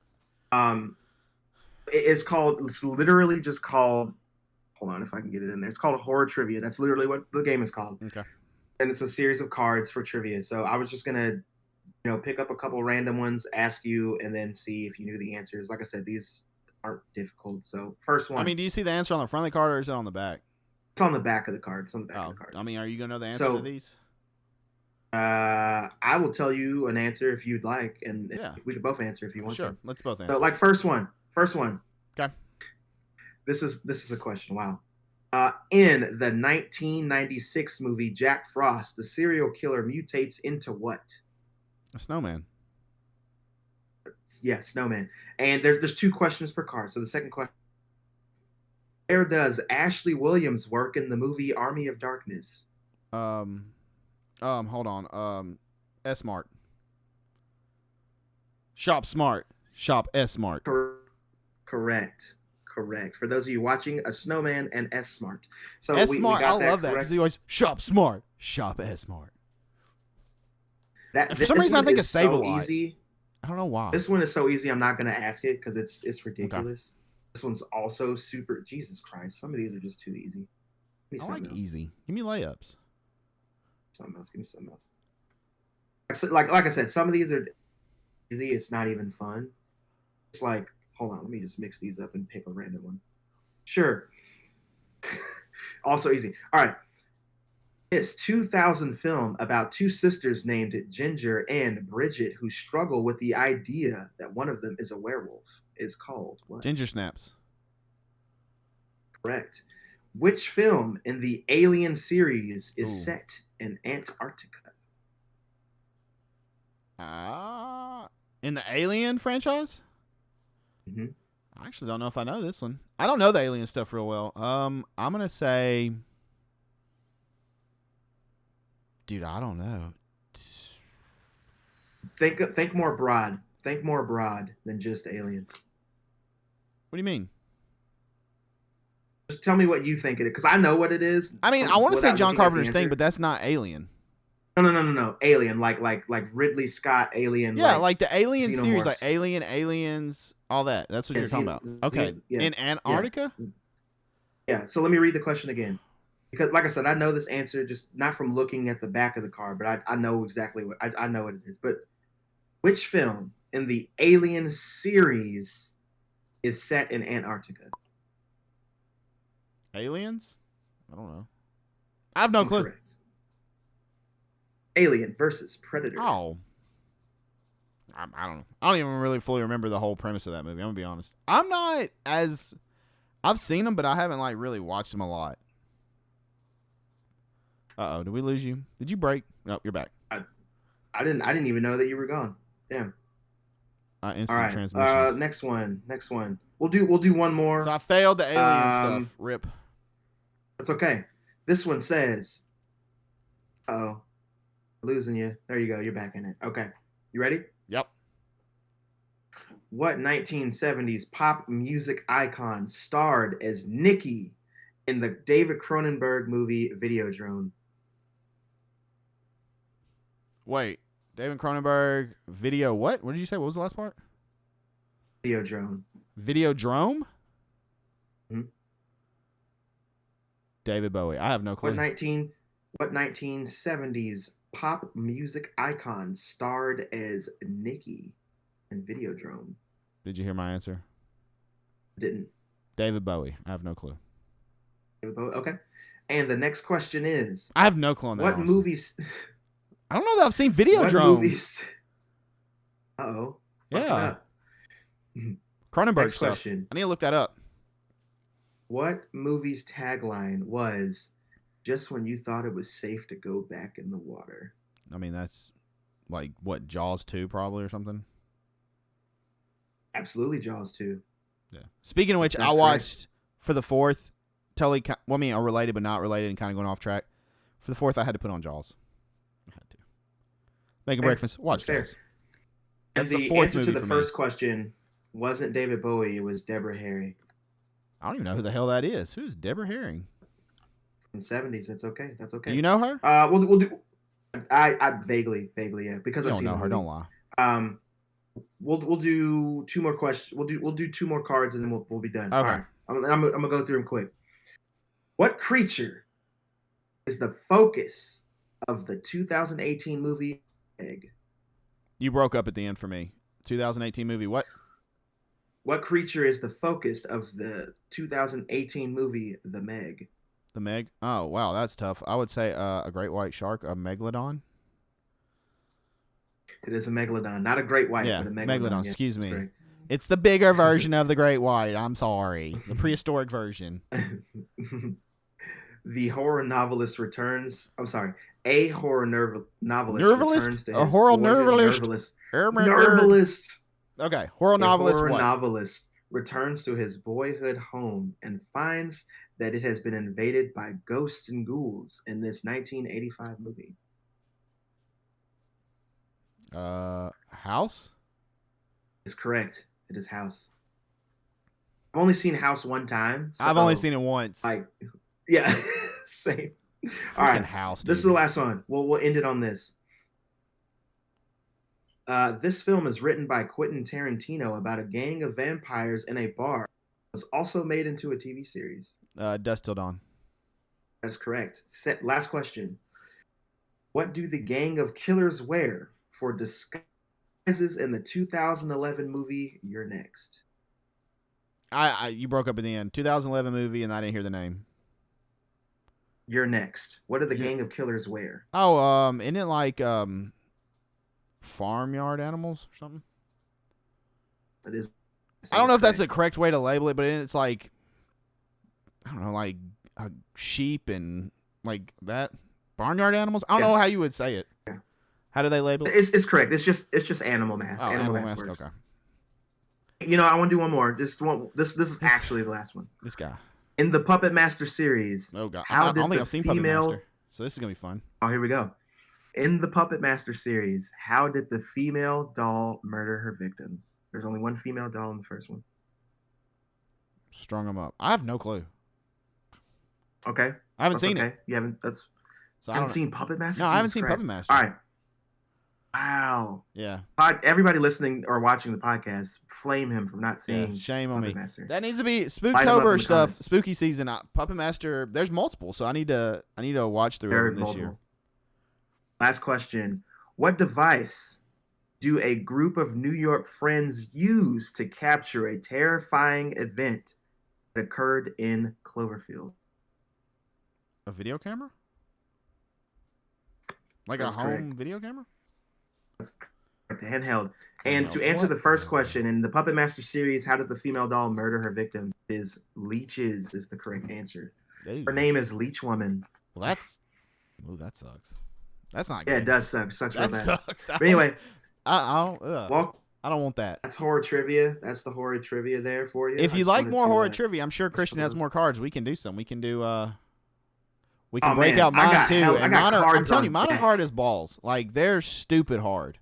S2: It's literally just called, hold on if I can get it in there. It's called horror trivia. That's literally what the game is called.
S1: Okay.
S2: And it's a series of cards for trivia. So I was just going to, pick up a couple random ones, ask you, and then see if you knew the answers. Like I said, these aren't difficult. So first one.
S1: I mean, do you see the answer on the front of the card, or is it on the back?
S2: It's on the back of the card. It's on the back
S1: Oh,
S2: of the card.
S1: I mean, are you going to know the answer
S2: So-
S1: to these?
S2: I will tell you an answer if you'd like, and
S1: Yeah.
S2: we could both answer if you want
S1: Sure.
S2: to.
S1: Let's both answer.
S2: So, like first one.
S1: Okay.
S2: This is a question. Wow. In the 1996 movie Jack Frost, the serial killer mutates into what?
S1: A snowman.
S2: Yeah, snowman. And there's 2 questions per card. So the second question: where does Ashley Williams work in the movie Army of Darkness?
S1: Hold on. S-Mart. Shop Smart. Shop S-Mart.
S2: Correct. For those of you watching, a snowman and S-Smart. So we
S1: S-Smart.
S2: got
S1: I love that
S2: correct.
S1: because he always shop smart. Shop S-Mart.
S2: That,
S1: For some
S2: this
S1: reason, I
S2: one
S1: think
S2: is
S1: of Save-A-Lot.
S2: so easy.
S1: I don't know why.
S2: This one is so easy. I'm not going to ask it because it's ridiculous. This one's also super. Jesus Christ! Some of these are just too easy. Give me
S1: I
S2: something
S1: like
S2: else.
S1: easy. Give me layups.
S2: Something else. Give me something else. Like I said, some of these are easy. It's not even fun. It's like, hold on, let me just mix these up and pick a random one. Sure. Also easy. All right. This 2000 film about two sisters named Ginger and Bridget who struggle with the idea that one of them is a werewolf is called what?
S1: Ginger Snaps.
S2: Correct. Which film in the Alien series is
S1: Ooh.
S2: set in Antarctica?
S1: In the Alien franchise?
S2: Mm-hmm.
S1: I actually don't know if I know this one. I don't know the Alien stuff real well. I'm gonna say, dude, I don't know.
S2: Think more broad. Think more broad than just Alien.
S1: What do you mean?
S2: Just tell me what you think it is, because I know what it is.
S1: I mean, I want to say
S2: without
S1: John
S2: looking at the
S1: Carpenter's thing,
S2: answer.
S1: but that's not Alien.
S2: No. Alien, like Ridley Scott, Alien.
S1: Yeah, like the Alien series, like
S2: Xenomorphs.
S1: Alien, Aliens, all that. That's what
S2: Yeah,
S1: you're talking about. Okay,
S2: yeah,
S1: in Antarctica.
S2: yeah. So let me read the question again, because, like I said, I know this answer just not from looking at the back of the card, but I know exactly what I know what it is. But which film in the Alien series is set in Antarctica?
S1: Aliens? I don't know. I have no clue.
S2: Incorrect. Alien versus Predator.
S1: Oh. I don't know. I don't even really fully remember the whole premise of that movie. I'm gonna be honest. I'm not as I've seen them, but I haven't like really watched them a lot. Uh-oh, did we lose you? Did you break? Nope, you're back.
S2: I didn't even know that you were gone. Damn.
S1: Instant
S2: All right.
S1: transmission.
S2: Next one. We'll do one more.
S1: So I failed the alien stuff. Rip.
S2: That's okay. This one says, "Oh, losing you. There you go. You're back in it. Okay. You ready?
S1: Yep.
S2: What 1970s pop music icon starred as Nikki in the David Cronenberg movie Videodrome?"
S1: Wait. David Cronenberg video what? What did you say? What was the last part?
S2: Videodrome.
S1: Videodrome?
S2: Hmm?
S1: David Bowie. I have no clue.
S2: What 1970s pop music icon starred as Nikki in Videodrome?
S1: Did you hear my answer?
S2: Didn't.
S1: David Bowie. I have no clue.
S2: David Bowie. Okay. And the next question is,
S1: I have no clue on that.
S2: what
S1: honestly.
S2: movies?
S1: I don't know that I've seen Videodrome.
S2: What movies? Uh-oh.
S1: Yeah. Cronenberg
S2: Next
S1: stuff.
S2: question.
S1: I need to look that up.
S2: What movie's tagline was "Just when you thought it was safe to go back in the water"?
S1: I mean, that's like, what, Jaws 2 probably or something?
S2: Absolutely, Jaws 2.
S1: Yeah. Speaking of which,
S2: That's
S1: I watched for the fourth, totally, well, I mean, are related but not related and kind of going off track. For the fourth, I had to put on Jaws. I had to. Making breakfast, watch Jaws.
S2: And the answer to the first question wasn't David Bowie, it was Deborah Harry.
S1: I don't even know who the hell that is. Who's Deborah Herring?
S2: From the 70s. That's okay. That's okay.
S1: Do you know her?
S2: We'll do. I vaguely, yeah, because
S1: I
S2: I've
S1: don't
S2: seen
S1: know
S2: the
S1: her.
S2: movie.
S1: Don't lie.
S2: We'll do two more questions. We'll do two more cards and then we'll be done.
S1: Okay.
S2: All right. I'm gonna go through them quick. What creature is the focus of the 2018 movie Egg?
S1: You broke up at the end for me. 2018 movie. What?
S2: What creature is the focus of the 2018 movie The Meg?
S1: The Meg? Oh, wow, that's tough. I would say a great white shark, a megalodon.
S2: It is a megalodon, not a great white,
S1: yeah,
S2: but a megalodon. Yeah,
S1: excuse me. Correct. It's the bigger version of the great white. I'm sorry. The prehistoric version.
S2: The horror novelist returns. I'm sorry. A horror novelist returns to his
S1: a horror
S2: novelist.
S1: Okay, horror novelist.
S2: Horror
S1: what?
S2: novelist returns to his boyhood home and finds that it has been invaded by ghosts and ghouls in this 1985 movie.
S1: House?
S2: Is correct. It is House. I've only seen House one time.
S1: So, I've only seen it once.
S2: Yeah, same.
S1: Freaking
S2: all right,
S1: House. Dude.
S2: This is the last one. We'll end it on this. This film is written by Quentin Tarantino about a gang of vampires in a bar. It was also made into a TV series.
S1: Dusk Till Dawn.
S2: That's correct. Last question. What do the gang of killers wear for disguises in the 2011 movie You're Next?
S1: You broke up at the end. 2011 movie, and I didn't hear the name.
S2: You're next. What do the
S1: You-
S2: gang of killers wear?
S1: Oh, isn't it like farmyard animals or something?
S2: It is.
S1: I don't know if that's the correct way to label it, but it's like, I don't know, like sheep and like that barnyard animals. I don't know how you would say it.
S2: Yeah.
S1: How do they label it?
S2: It's correct. It's just animal mask.
S1: Oh,
S2: animal
S1: mask.
S2: works.
S1: Okay.
S2: I want to do one more. Just one. This is actually the last one.
S1: This guy.
S2: In the Puppet Master series.
S1: Oh god.
S2: How
S1: I don't think I've seen Puppet
S2: female...
S1: Master, so this is gonna be fun.
S2: Oh, here we go. In the Puppet Master series, how did the female doll murder her victims? There's only one female doll in the first one.
S1: Strung them up. I have no clue.
S2: Okay.
S1: I haven't seen it.
S2: You haven't.
S1: So
S2: haven't seen Puppet Master.
S1: No, I haven't seen Puppet Master.
S2: All right. Wow.
S1: Yeah.
S2: Everybody listening or watching the podcast, flame him for not seeing.
S1: Shame on
S2: Puppet
S1: me.
S2: Master.
S1: That needs to be
S2: Light 'em up
S1: Spooktober
S2: in the
S1: stuff.
S2: comments.
S1: Spooky season. Puppet Master. There's multiple, so I need to watch through
S2: Very
S1: them this year.
S2: Last question. What device do a group of New York friends use to capture a terrifying event that occurred in Cloverfield?
S1: A video camera? Like
S2: That's
S1: a home
S2: correct.
S1: video camera?
S2: The handheld. And
S1: Handheld.
S2: to answer
S1: What?
S2: the first question, in the Puppet Master series, how did the female doll murder her victims? Is leeches is the correct answer.
S1: Ooh.
S2: Her name is Leech Woman.
S1: Well, that sucks. That's not good.
S2: Yeah, it does suck. Sucks real
S1: That
S2: bad.
S1: sucks.
S2: But anyway,
S1: I don't.
S2: well,
S1: I don't want that.
S2: that's horror trivia. That's the horror trivia there for you.
S1: If
S2: I
S1: you
S2: just
S1: like
S2: wanted
S1: more
S2: to,
S1: horror trivia, I'm sure Christian has
S2: those.
S1: more cards. We can do some. We can do. We can
S2: Oh,
S1: break
S2: man.
S1: out
S2: I
S1: mine
S2: got
S1: too.
S2: hell- I
S1: And
S2: got
S1: mine are, I'm
S2: cards
S1: telling
S2: on
S1: you, mine are
S2: deck.
S1: hard as balls. Like they're stupid hard.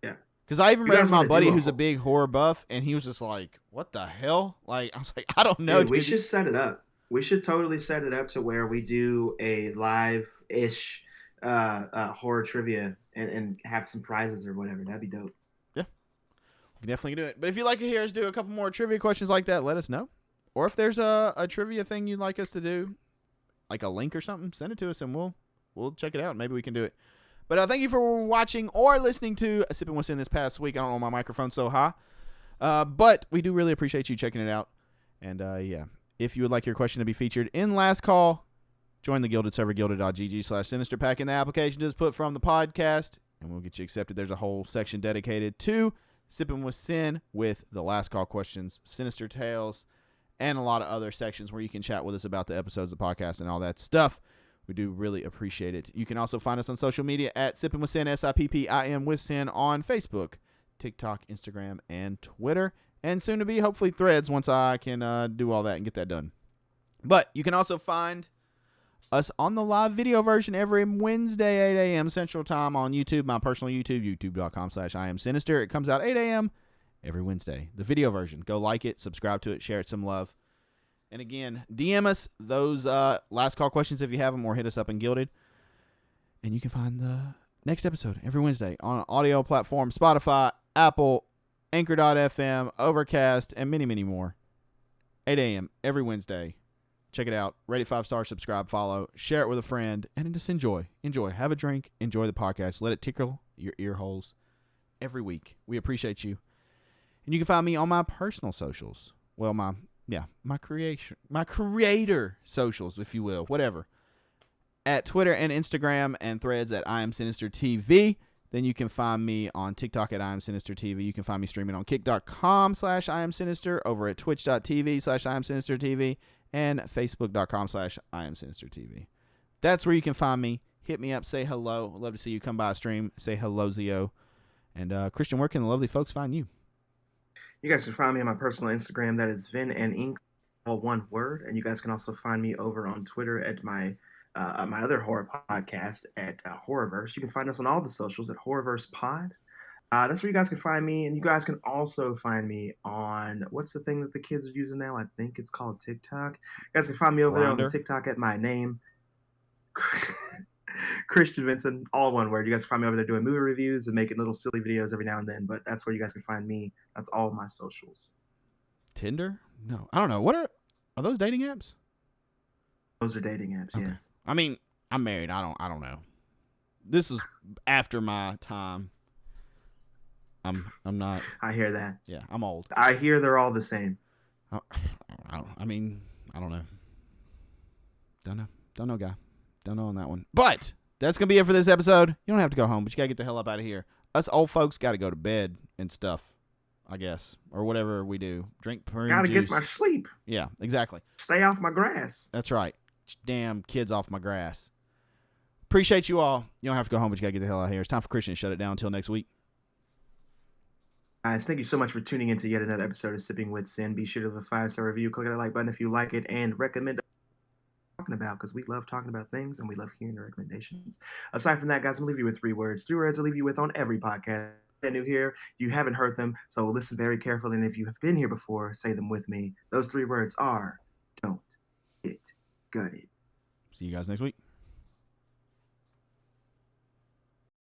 S2: Yeah.
S1: Because I even
S2: You
S1: read
S2: guys
S1: my
S2: wanna do
S1: buddy
S2: a
S1: who's a
S2: whole-
S1: big horror buff, and he was just like, "What the hell?" Like I was like, "I don't know."
S2: Dude, we
S1: dude.
S2: should set it up. We should totally set it up to where we do a live-ish horror trivia and have some prizes or whatever. That'd be dope.
S1: We can definitely do it. But if you'd like to hear us do a couple more trivia questions like that, let us know. Or if there's a trivia thing you'd like us to do, like a link or something, send it to us and we'll check it out. Maybe we can do it. But thank you for watching or listening to Sippin With Sin this past week. I don't know, my microphone's so high. But we do really appreciate you checking it out. And yeah, if you would like your question to be featured in Last Call, join the Gilded server, gilded.gg/Sinister pack in the application. Just put from the podcast, and we'll get you accepted. There's a whole section dedicated to Sippin With Sin with the Last Call questions, Sinister Tales, and a lot of other sections where you can chat with us about the episodes of the podcast and all that stuff. We do really appreciate it. You can also find us on social media at Sippin With Sin, SIPPIM with Sin on Facebook, TikTok, Instagram, and Twitter, and soon to be hopefully Threads once I can do all that and get that done. But you can also find us on the live video version every Wednesday, 8 a.m. Central Time on YouTube, my personal YouTube, youtube.com/IamSinister. It comes out 8 a.m. every Wednesday. The video version. Go like it, subscribe to it, share it some love. And again, DM us those last call questions if you have them, or hit us up in Gilded. And you can find the next episode every Wednesday on an audio platform, Spotify, Apple, Anchor.fm, Overcast, and many, many more. 8 a.m. every Wednesday. Check it out. Rate it 5 stars, subscribe, follow, share it with a friend, and just enjoy. Enjoy. Have a drink. Enjoy the podcast. Let it tickle your ear holes every week. We appreciate you. And you can find me on my personal socials. Well, my creator socials, if you will, whatever. At Twitter and Instagram and Threads at IamSinister TV. Then you can find me on TikTok at IamSinister TV. You can find me streaming on kick.com/IamSinister, over at twitch.tv/IamSinister TV, and facebook.com/IamSinister TV. That's where you can find me. Hit me up. Say hello. I'd love to see you come by a stream. Say hello, Zio. And Christian, where can the lovely folks find you?
S2: You guys can find me on my personal Instagram. That is Vin and Ink, all one word. And you guys can also find me over on Twitter at my other horror podcast at Horrorverse. You can find us on all the socials at Horrorverse Pod. That's where you guys can find me. And you guys can also find me on, what's the thing that the kids are using now? I think it's called TikTok. You guys can find me over there on the
S1: Grindr.
S2: TikTok at my name, Christian Vincent, all one word. You guys can find me over there doing movie reviews and making little silly videos every now and then. But that's where you guys can find me. That's all of my socials.
S1: Tinder? No, I don't know. What are those dating apps?
S2: Those are dating apps,
S1: Okay.
S2: yes.
S1: I mean, I'm married. I don't know. This is after my time. I'm not.
S2: I hear that.
S1: Yeah, I'm old.
S2: I hear they're all the same.
S1: I mean, I don't know. Don't Don't know, guy. Don't know on that one. But that's going to be it for this episode. You don't have to go home, but you got to get the hell up out of here. Us old folks got to go to bed and stuff, I guess, or whatever we do. Drink prune
S2: Gotta
S1: juice.
S2: get my sleep.
S1: Yeah, exactly.
S2: Stay off my grass.
S1: That's right. Damn kids off my grass. Appreciate you all. You don't have to go home, but you got to get the hell out of here. It's time for Christian to shut it down. Until next week.
S2: Guys, thank you so much for tuning in to yet another episode of Sipping with Sin. Be sure to leave a 5-star review. Click on that like button if you like it, and recommend talking about, because we love talking about things and we love hearing the recommendations. Aside from that, guys, I'm gonna leave you with 3 words. 3 words I leave you with on every podcast. If you're new here, you haven't heard them, so listen very carefully. And if you have been here before, say them with me. Those 3 words are: don't get gutted.
S1: See you guys next week.